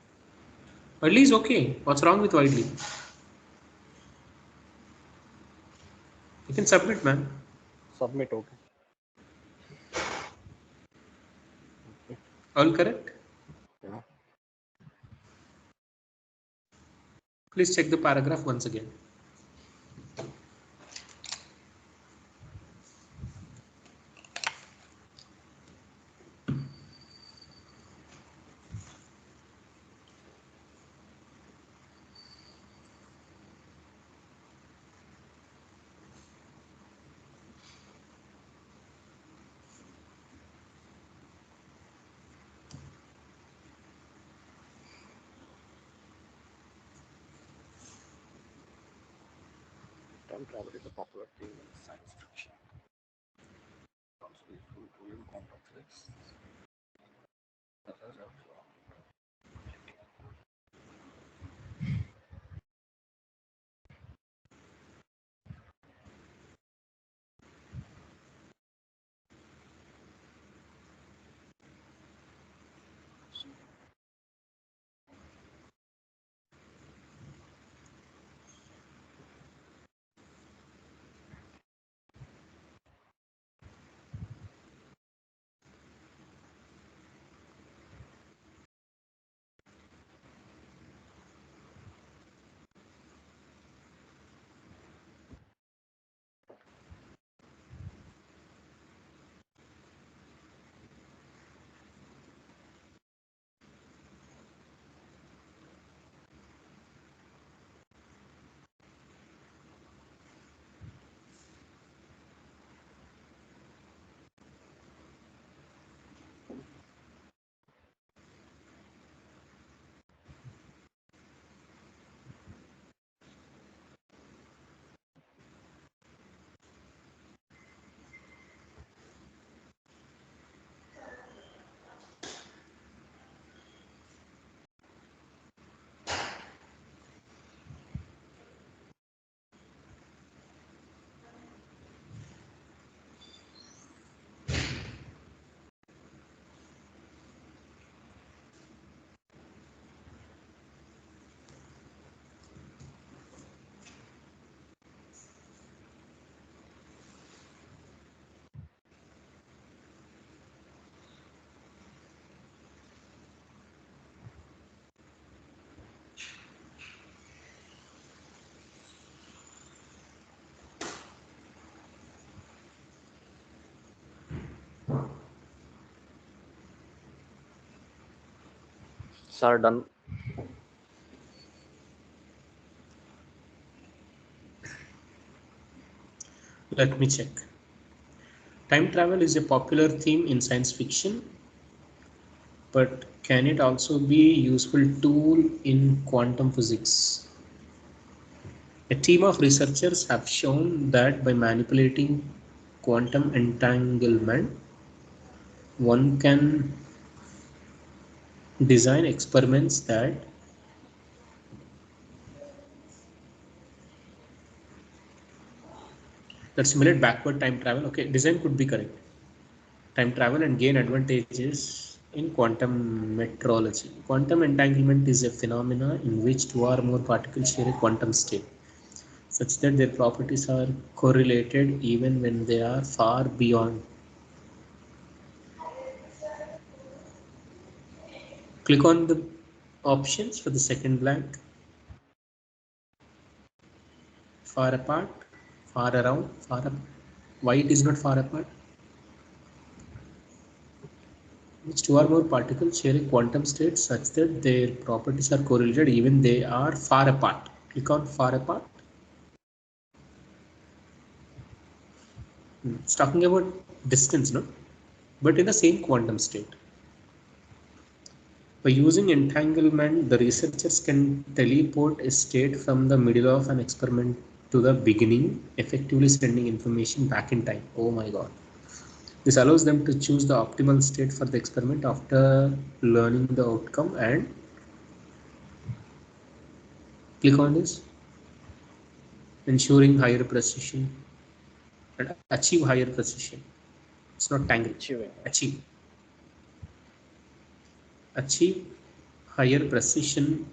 Widely is okay. What's wrong with widely? You can submit, man. Submit. Okay. All correct. Yeah. Please check the paragraph once again. Time travel is a popular theme in science fiction. Also useful tool in complex physics. Others are Prompts are done. Let me check. Time travel is a popular theme in science fiction, but can it also be a useful tool in quantum physics? A team of researchers have shown that by manipulating quantum entanglement, one can design experiments that simulate backward time travel. Okay, design could be correct. Time travel and gain advantages in quantum metrology. Quantum entanglement is a phenomena in which two or more particles share a quantum state, such that their properties are correlated even when they are far beyond. Click on the options for the second blank. Far apart, far around, far up. Why it is not far apart? Which two or more particles share a quantum state such that their properties are correlated even they are far apart. Click on far apart. It's talking about distance, no? But in the same quantum state. By using entanglement, the researchers can teleport a state from the middle of an experiment to the beginning, effectively sending information back in time. Oh my god. This allows them to choose the optimal state for the experiment after learning the outcome and click on this, ensuring higher precision and achieve higher precision. It's not tangle. Achieving. Achieve. Achieve higher precision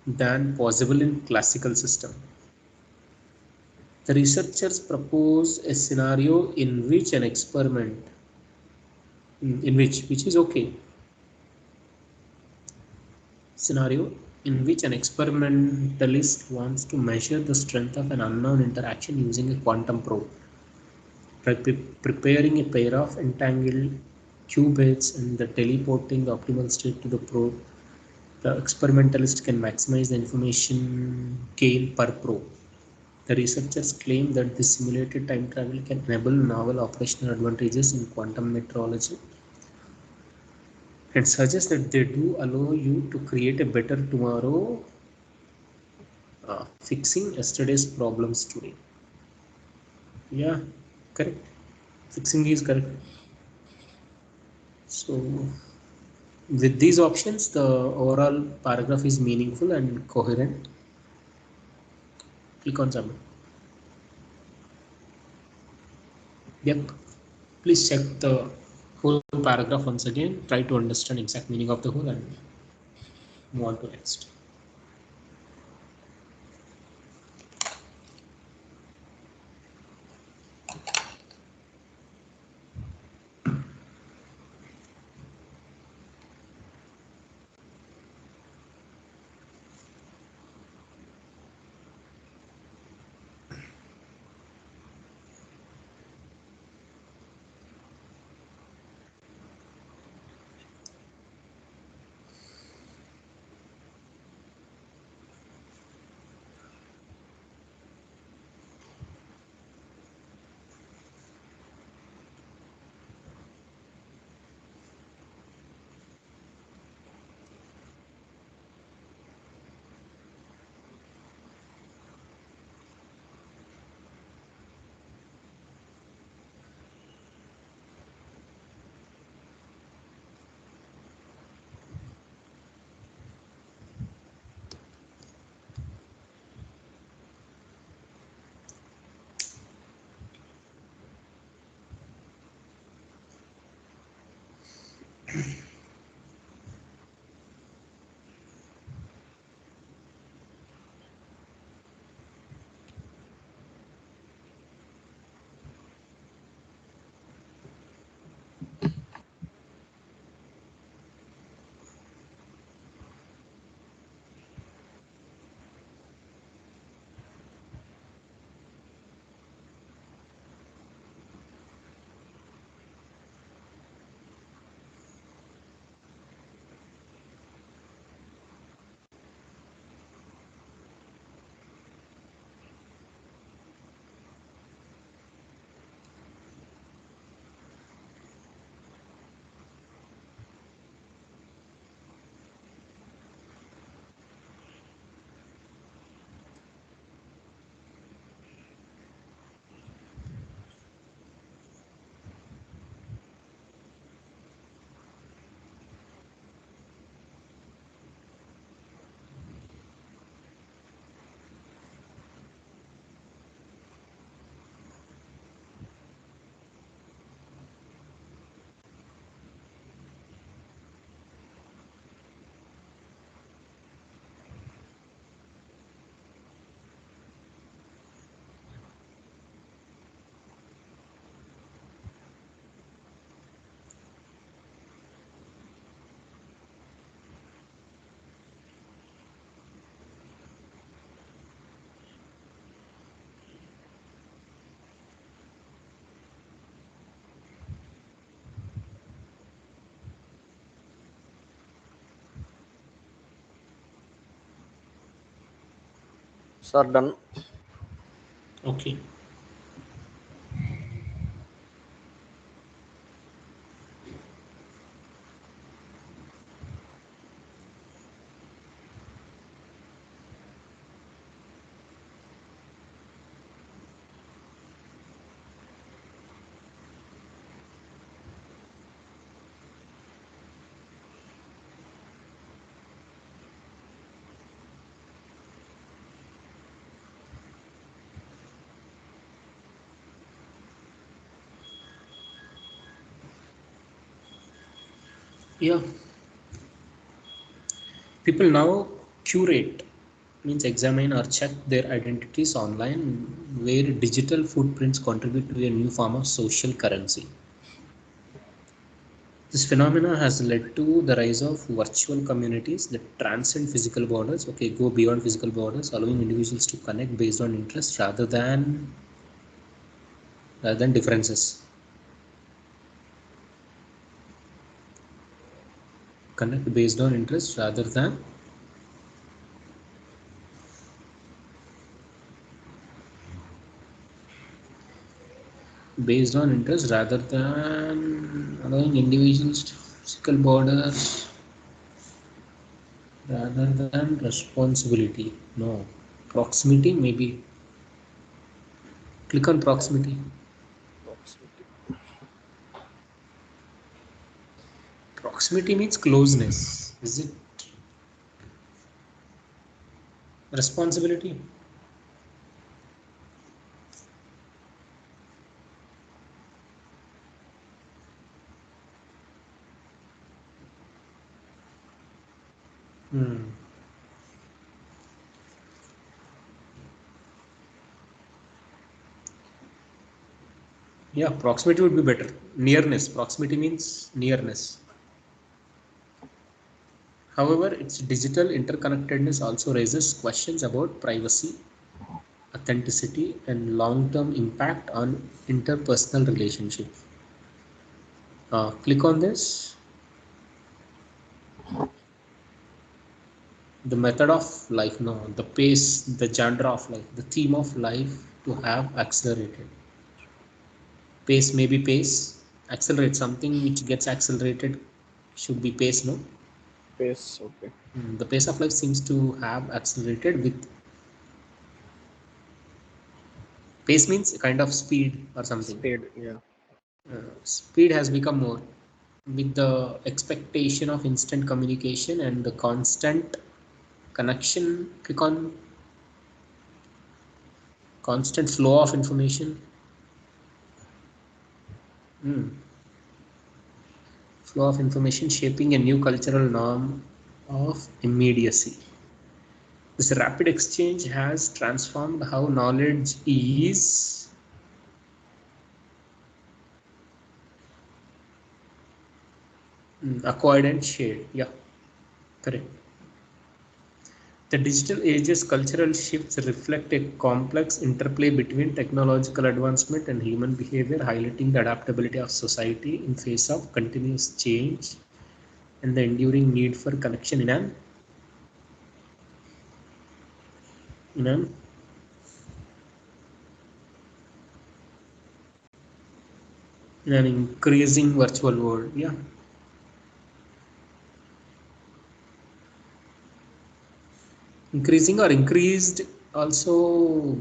than possible in classical system. The researchers propose a scenario in which an experiment, in which is okay, scenario in which an experimentalist wants to measure the strength of an unknown interaction using a quantum probe. Preparing a pair of entangled qubits and the teleporting the optimal state to the probe, the experimentalist can maximize the information gain per probe. The researchers claim that this simulated time travel can enable novel operational advantages in quantum metrology and suggest that they do allow you to create a better tomorrow, fixing yesterday's problems today. Yeah, correct. Fixing is correct. So, with these options, the overall paragraph is meaningful and coherent. Click on submit. Yep. Please check the whole paragraph once again. Try to understand exact meaning of the whole and move on to next. Sir, done. Okay. Yeah. People now curate, means examine or check their identities online, where digital footprints contribute to a new form of social currency. This phenomena has led to the rise of virtual communities that transcend physical borders, okay, go beyond physical borders, allowing individuals to connect based on interest rather than differences. Connect based on interest rather than allowing individuals to physical borders rather than responsibility. No. Proximity, maybe. Click on proximity. Proximity. Proximity means closeness. Is it responsibility? Hmm. Yeah, proximity would be better. Nearness. Proximity means nearness. However, its digital interconnectedness also raises questions about privacy, authenticity, and long-term impact on interpersonal relationships. Click on this. The method of life, no, the pace, the genre of life, the theme of life to have accelerated. Pace, maybe pace. Accelerate, something which gets accelerated should be pace, no? Pace. Okay. The pace of life seems to have accelerated with pace means a kind of speed or something. Speed. Yeah. Speed has become more with the expectation of instant communication and the constant connection. Click on constant flow of information. Hmm. Flow of information shaping a new cultural norm of immediacy. This rapid exchange has transformed how knowledge is acquired and shared. Yeah, correct. The digital age's cultural shifts reflect a complex interplay between technological advancement and human behavior, highlighting the adaptability of society in face of continuous change and the enduring need for connection in an in an increasing virtual world. Yeah, increasing or increased also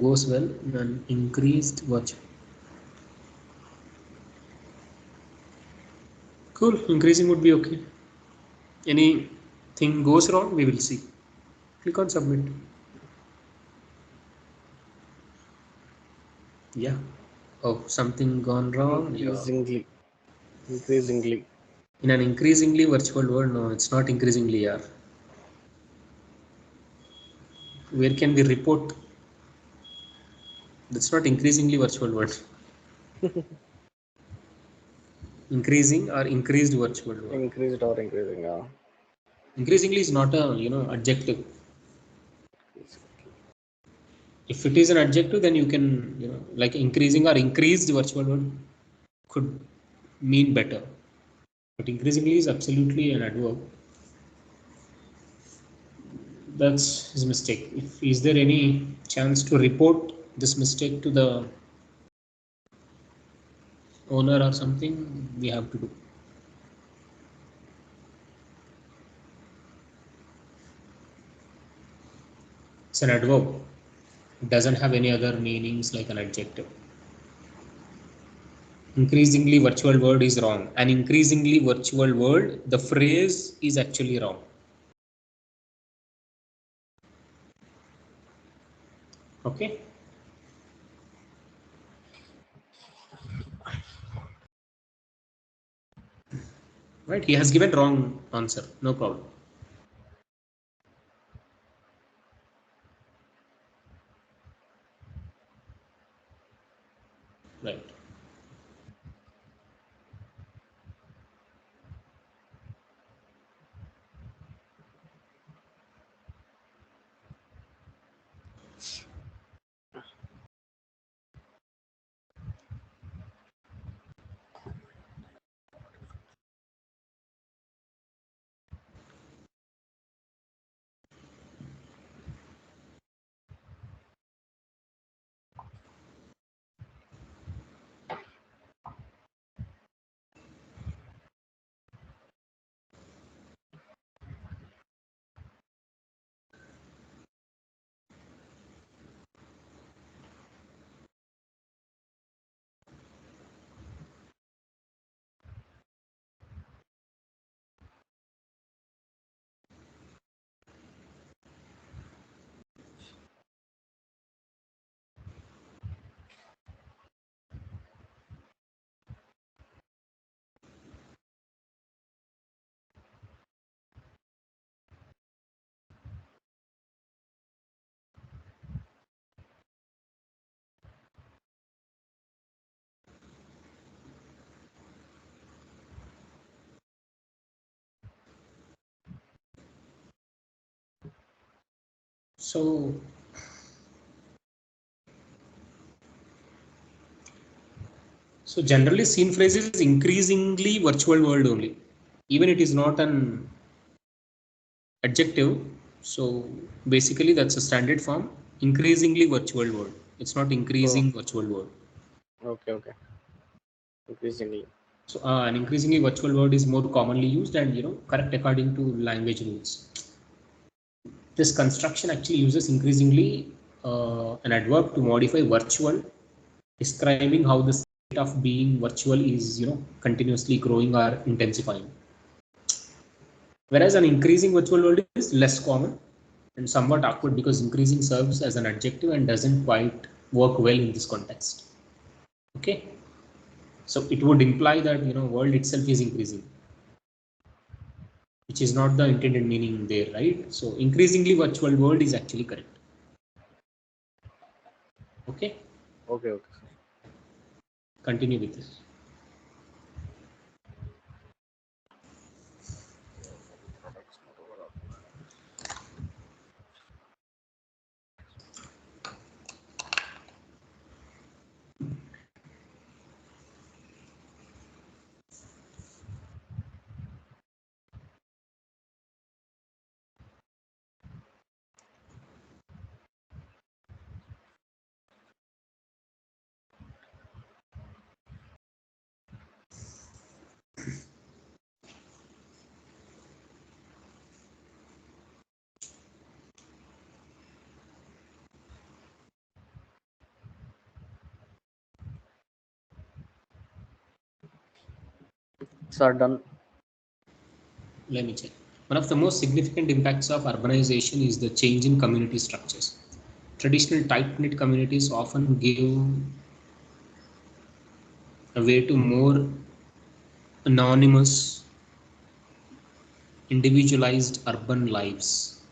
goes well in an increased virtual. Cool, increasing would be okay. Anything goes wrong, we will see. Click on submit. Yeah. Oh, something gone wrong. Yeah. Increasingly. Increasingly. In an increasingly virtual world, no, it's not increasingly. Yeah. Where can we report? That's not increasingly virtual world. Increasing or increased virtual world. Increased or increasing. Yeah. Increasingly is not a adjective. If it is an adjective, then you can like increasing or increased virtual world could mean better. But increasingly is absolutely an adverb. That's his mistake. If is there any chance to report this mistake to the owner or something, we have to do. It's an adverb. It doesn't have any other meanings like an adjective. Increasingly virtual word is wrong. An increasingly virtual word, the phrase is actually wrong. Okay. Right. He has given wrong answer. No problem. Right. So generally scene phrase is increasingly virtual world only. Even it is not an adjective. So basically that's a standard form. Increasingly virtual world. It's not Oh, increasing virtual world. okay, okay. Increasingly. So an increasingly virtual word is more commonly used and correct according to language rules. This construction actually uses increasingly an adverb to modify virtual, describing how the state of being virtual is continuously growing or intensifying. Whereas an increasing virtual world is less common and somewhat awkward because increasing serves as an adjective and doesn't quite work well in this context. Okay, so it would imply that world itself is increasing, which is not the intended meaning there, right? So increasingly virtual world is actually correct. Okay, Okay, okay. continue with this. Sir, done. Let me check. One of the most significant impacts of urbanization is the change in community structures. Traditional tight-knit communities often give way to more anonymous, individualized urban lives.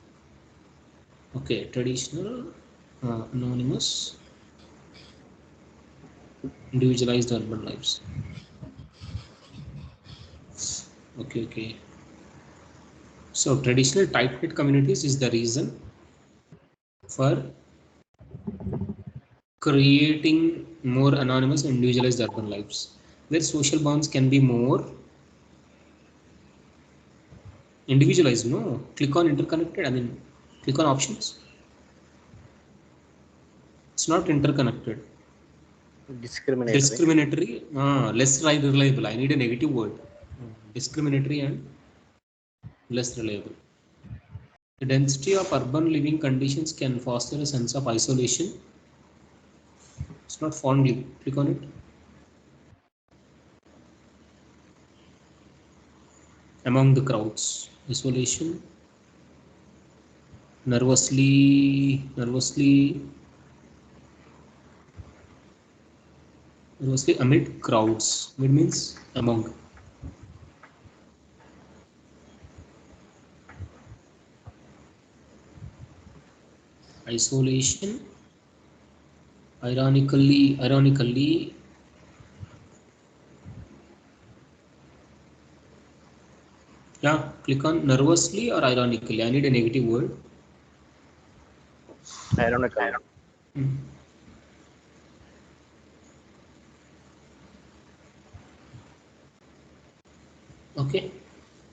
Okay, traditional, anonymous, individualized urban lives. Okay, okay. So traditional tight-knit communities is the reason for creating more anonymous and individualized urban lives, where social bonds can be more individualized. No, click on interconnected. I mean, Click on options. It's not interconnected. Discriminatory. Less reliable. I need a negative word. Discriminatory and less reliable. The density of urban living conditions can foster a sense of isolation. It's not fondly. Click on it. Among the crowds. Isolation. Nervously amid crowds. Amid means among. Isolation. Ironically. Yeah, click on nervously or ironically. I need a negative word. Ironically. Okay.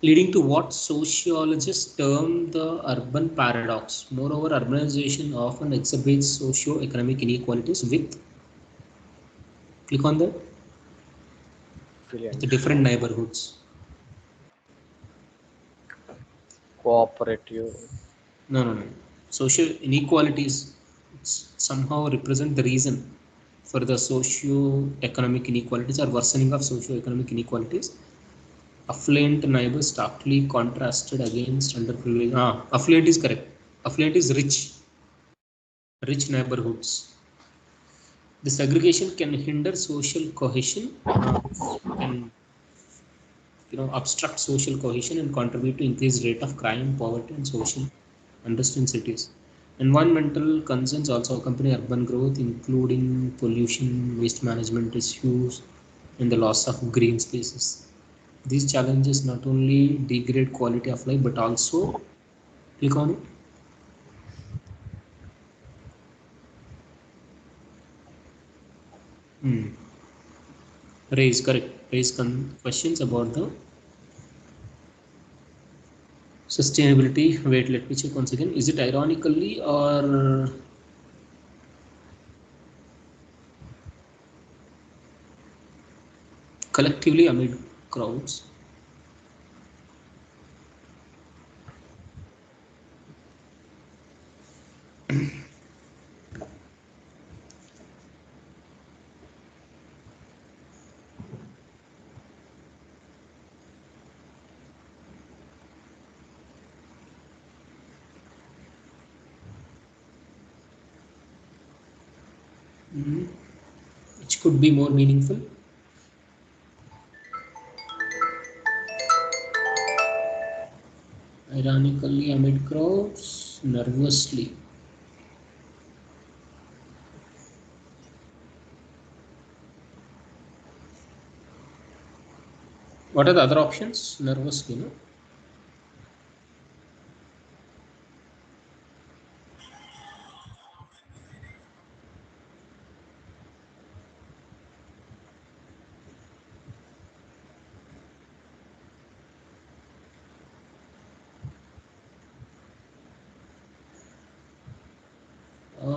Leading to what sociologists term the urban paradox. Moreover, urbanization often exhibits socio-economic inequalities with, click on that, with different neighborhoods. Cooperative. No. Social inequalities somehow represent the reason for the socio-economic inequalities or worsening of socio-economic inequalities. Affluent neighbors starkly contrasted against underprivileged. Affluent is correct. Affluent is rich neighborhoods. The segregation can hinder social cohesion, can obstruct social cohesion and contribute to increased rate of crime, poverty, and social unrest in cities. Environmental concerns also accompany urban growth, including pollution, waste management issues, and the loss of green spaces. These challenges not only degrade quality of life but also, click on it. Raise questions about the sustainability. Wait, let me check once again. Is it ironically or collectively amid crowds? Which could be more meaningful. Ironically amid crowds, nervously. What are the other options? Nervously, no?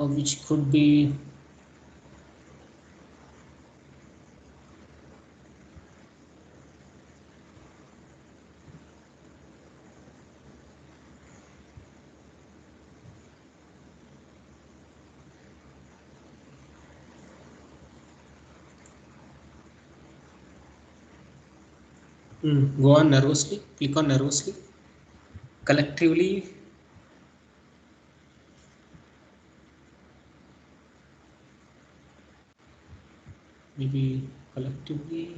Which could be go on nervously. Click on nervously. Collectively, maybe collectively.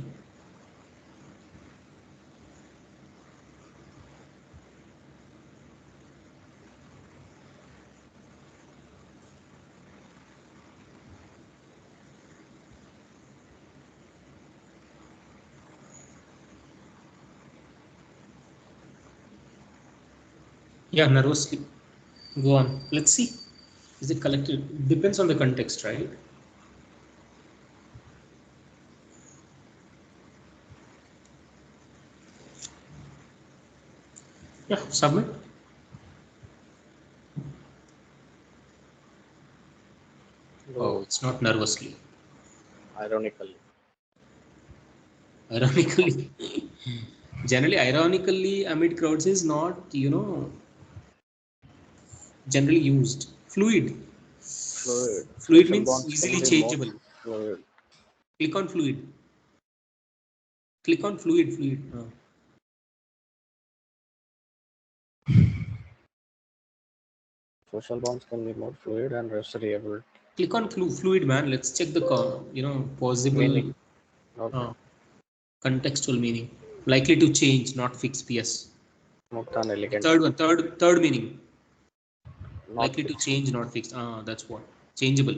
Yeah, nervously. Go on. Let's see. Is it collective? Depends on the context, right? Yeah, submit. It's not nervously. Ironically. Ironically. Generally, ironically, amid crowds is not, generally used. Fluid. Fluid. Fluid Social means bonds can easily be more changeable. fluid. Click on fluid. Click on fluid. Fluid. Social bonds can be more fluid and variable. Click on fluid, man. Let's check the possible Meaning. Okay. contextual meaning. Likely to change, not fixed. PS. Not an elegant. Third one. Third meaning. Not Likely to fixed. change, not fixed. That's what. Changeable.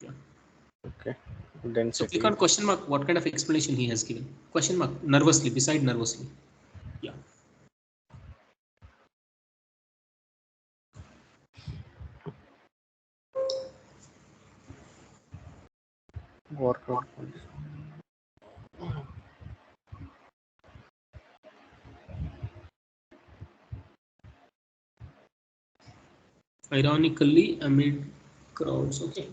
Yeah. Okay. So click Density. on question mark. What kind of explanation he has given? Question mark. Nervously. Beside nervously. Yeah. Workout. Ironically, amid crowds. Okay.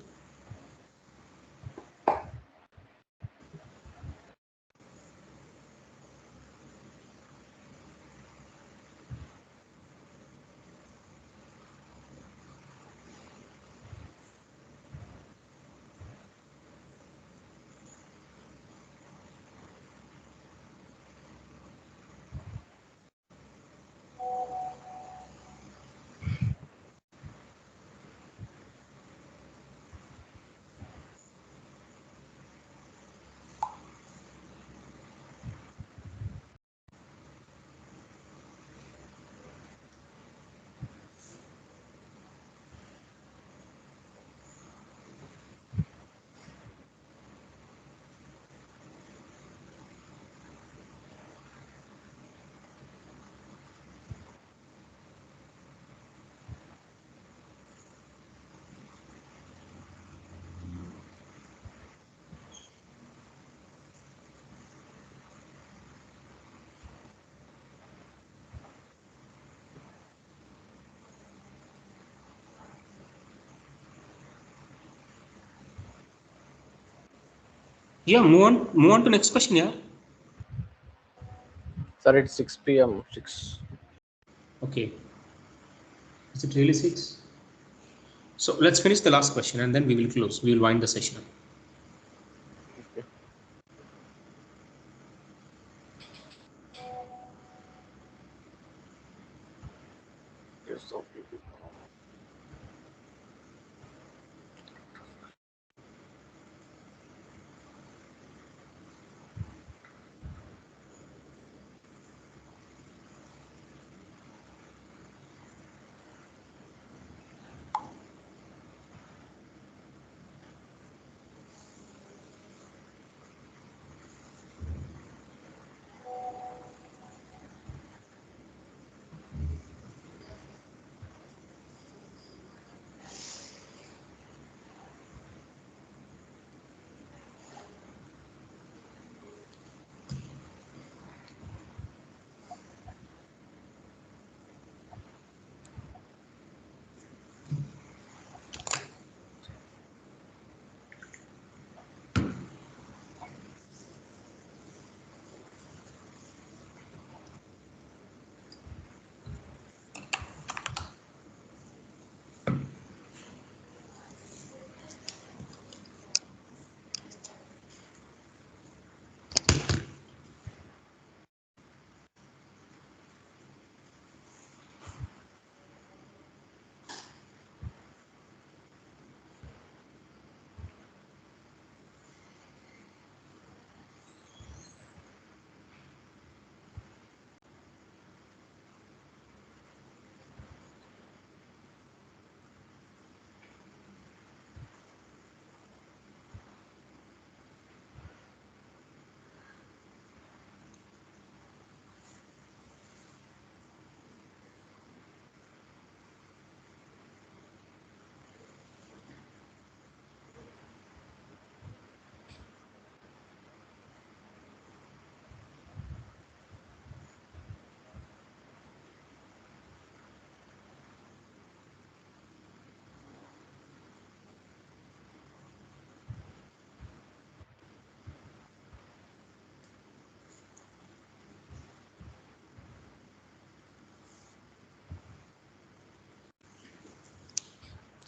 Yeah. Move on. Move on to next question. Yeah. Sir, it's 6 p.m. 6. Okay. Is it really 6? So let's finish the last question and then we will close. We will wind the session up. Okay. Yes, okay.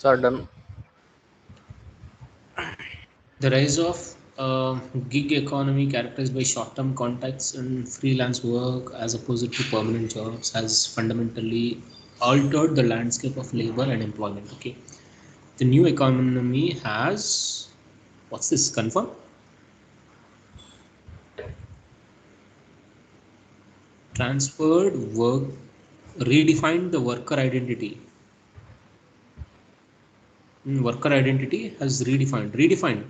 So done. The rise of gig economy characterized by short-term contacts and freelance work as opposed to permanent jobs has fundamentally altered the landscape of labor and employment. Okay, the new economy has, what's this, confirm, transferred work, redefined the worker identity. Worker identity has redefined. Redefined.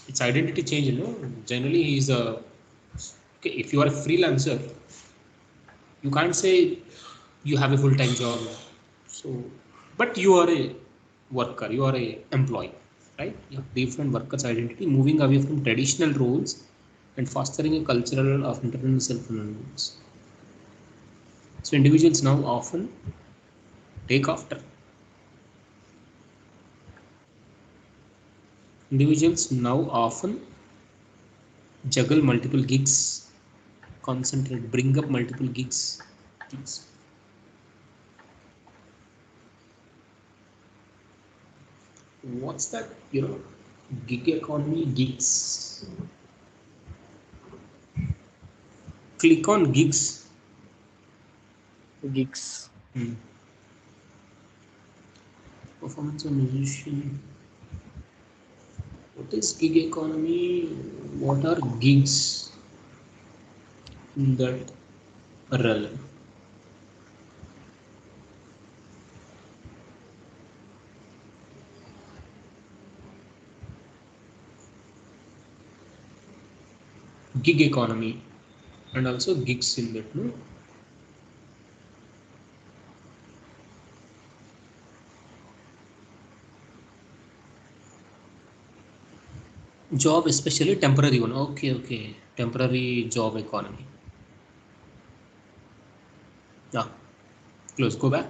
Its identity change, generally he's a, okay, if you are a freelancer, you can't say you have a full-time job, so, but you are a worker, you are a employee, right? You have different workers identity, moving away from traditional roles and fostering a cultural of internal self-reliance. So individuals now often take after individuals now often juggle multiple gigs, concentrate, bring up multiple gigs. What's that, gig economy, gigs? Click on gigs. Gigs. Performance of musician. What is gig economy? What are gigs in that realm? Gig economy and also gigs in that, no? Job, especially temporary one. Okay. Temporary job economy. Yeah. Close. Go back.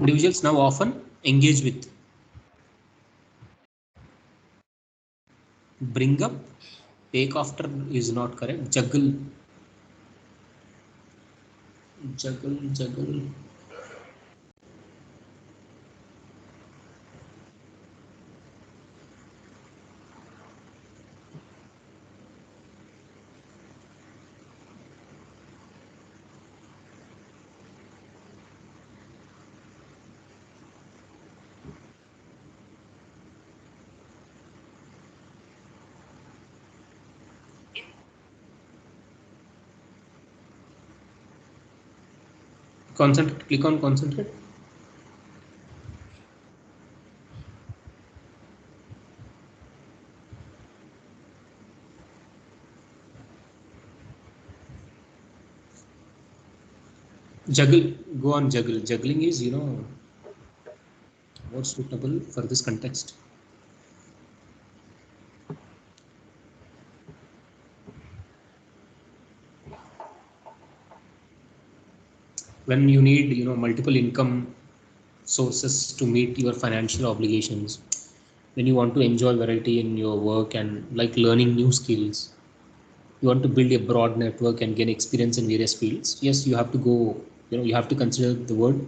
Individuals now often engage with, bring up, take after is not correct. Juggle. Concentrate. Click on concentrate. Juggle. Go on juggle. Juggling is, more suitable for this context. When you need, multiple income sources to meet your financial obligations, when you want to enjoy variety in your work and like learning new skills, you want to build a broad network and gain experience in various fields, yes, you have to go, you have to consider the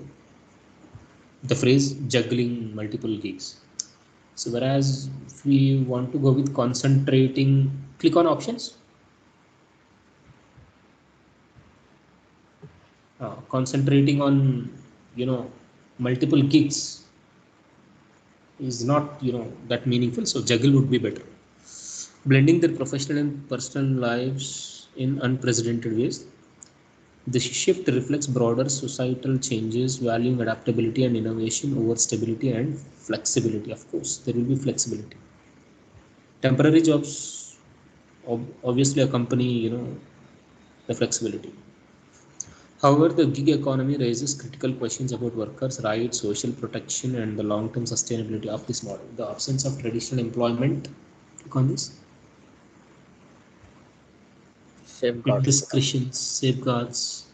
phrase juggling multiple gigs. So whereas if we want to go with concentrating, click on options. Concentrating on, you know multiple gigs is not, that meaningful, so juggle would be better. Blending their professional and personal lives in unprecedented ways. This shift reflects broader societal changes, valuing adaptability and innovation over stability and flexibility. Of course, there will be flexibility. Temporary jobs obviously accompany, the flexibility. However, the gig economy raises critical questions about workers' rights, social protection, and the long-term sustainability of this model. The absence of traditional employment, click on this, Safeguards. indiscretions, safeguards.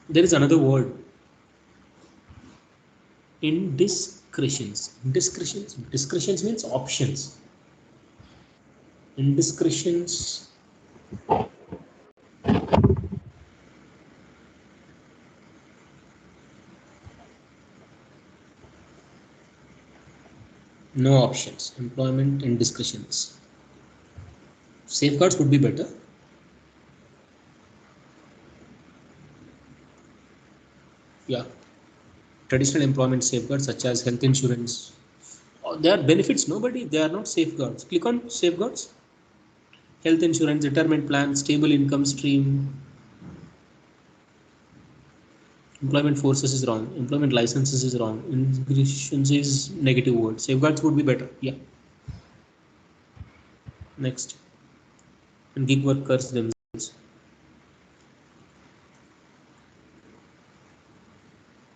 There is another word, indiscretions. Discretions means options. Indiscretions No options. Employment and discussions. Safeguards would be better. Yeah. Traditional employment safeguards such as health insurance. Oh, they are benefits. Nobody. They are not safeguards. Click on safeguards. Health insurance, retirement plan, stable income stream. Employment forces is wrong. Employment licenses is wrong. Immigration is negative word. Safeguards would be better. Yeah. Next. And gig workers themselves.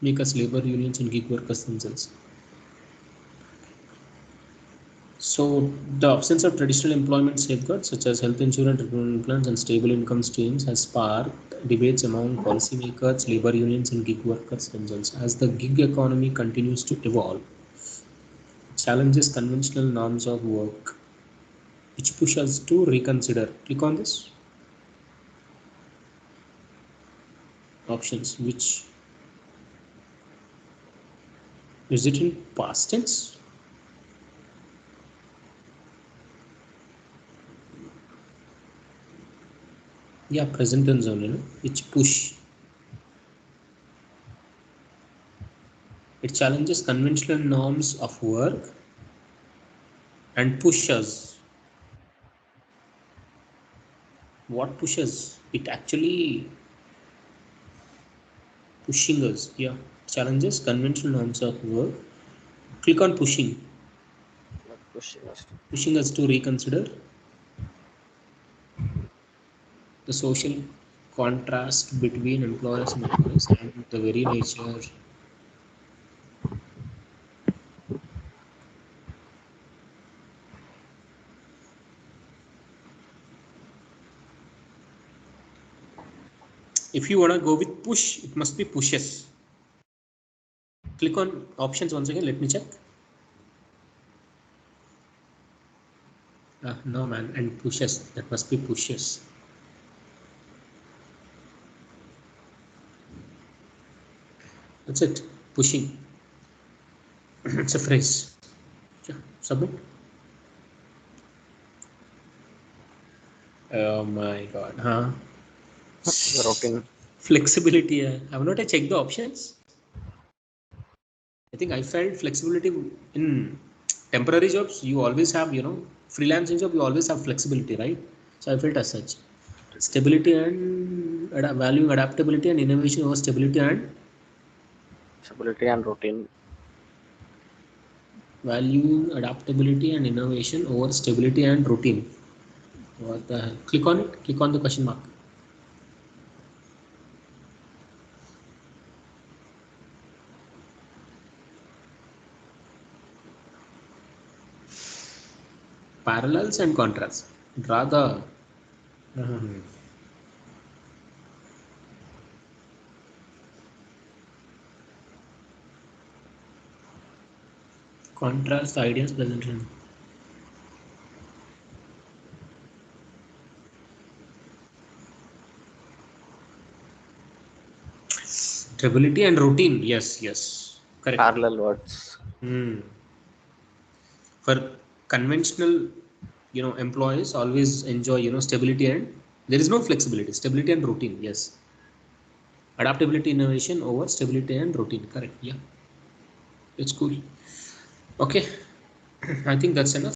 Make us labor unions and gig workers themselves. So the absence of traditional employment safeguards such as health insurance, retirement plans, and stable income streams has sparked debates among policymakers, labor unions, and gig workers themselves. As the gig economy continues to evolve, challenges conventional norms of work, which push us to reconsider. Click on this options. Which is it in past tense? Yeah, present tense only. No? Which push. It challenges conventional norms of work and pushes. What pushes? It actually pushing us. Yeah, challenges conventional norms of work. Click on pushing. Not pushing us. Pushing us to reconsider the social contrast between employers and employees and the very nature. If you want to go with push, it must be pushes. Click on options once again. Let me check. No man, and pushes. That must be pushes. That's it. Pushing. It's a phrase. Yeah, submit. Oh my god. Huh? The routine. Flexibility. Have not I checked the options? I think I felt flexibility in temporary jobs. You always have, freelancing job. You always have flexibility, right? So I felt as such. Stability and valuing adaptability and innovation over stability and Stability and routine. valuing adaptability and innovation over stability and routine. What the hell? Click on it. Click on the question mark. Parallels and contrasts. Draw the contrast ideas presented. Stability and routine. Yes, yes. Correct. Parallel words. Hmm. For conventional, employees always enjoy, stability and there is no flexibility. Stability and routine. Yes. Adaptability, innovation over stability and routine. Correct. Yeah. It's cool. Okay. I think that's enough.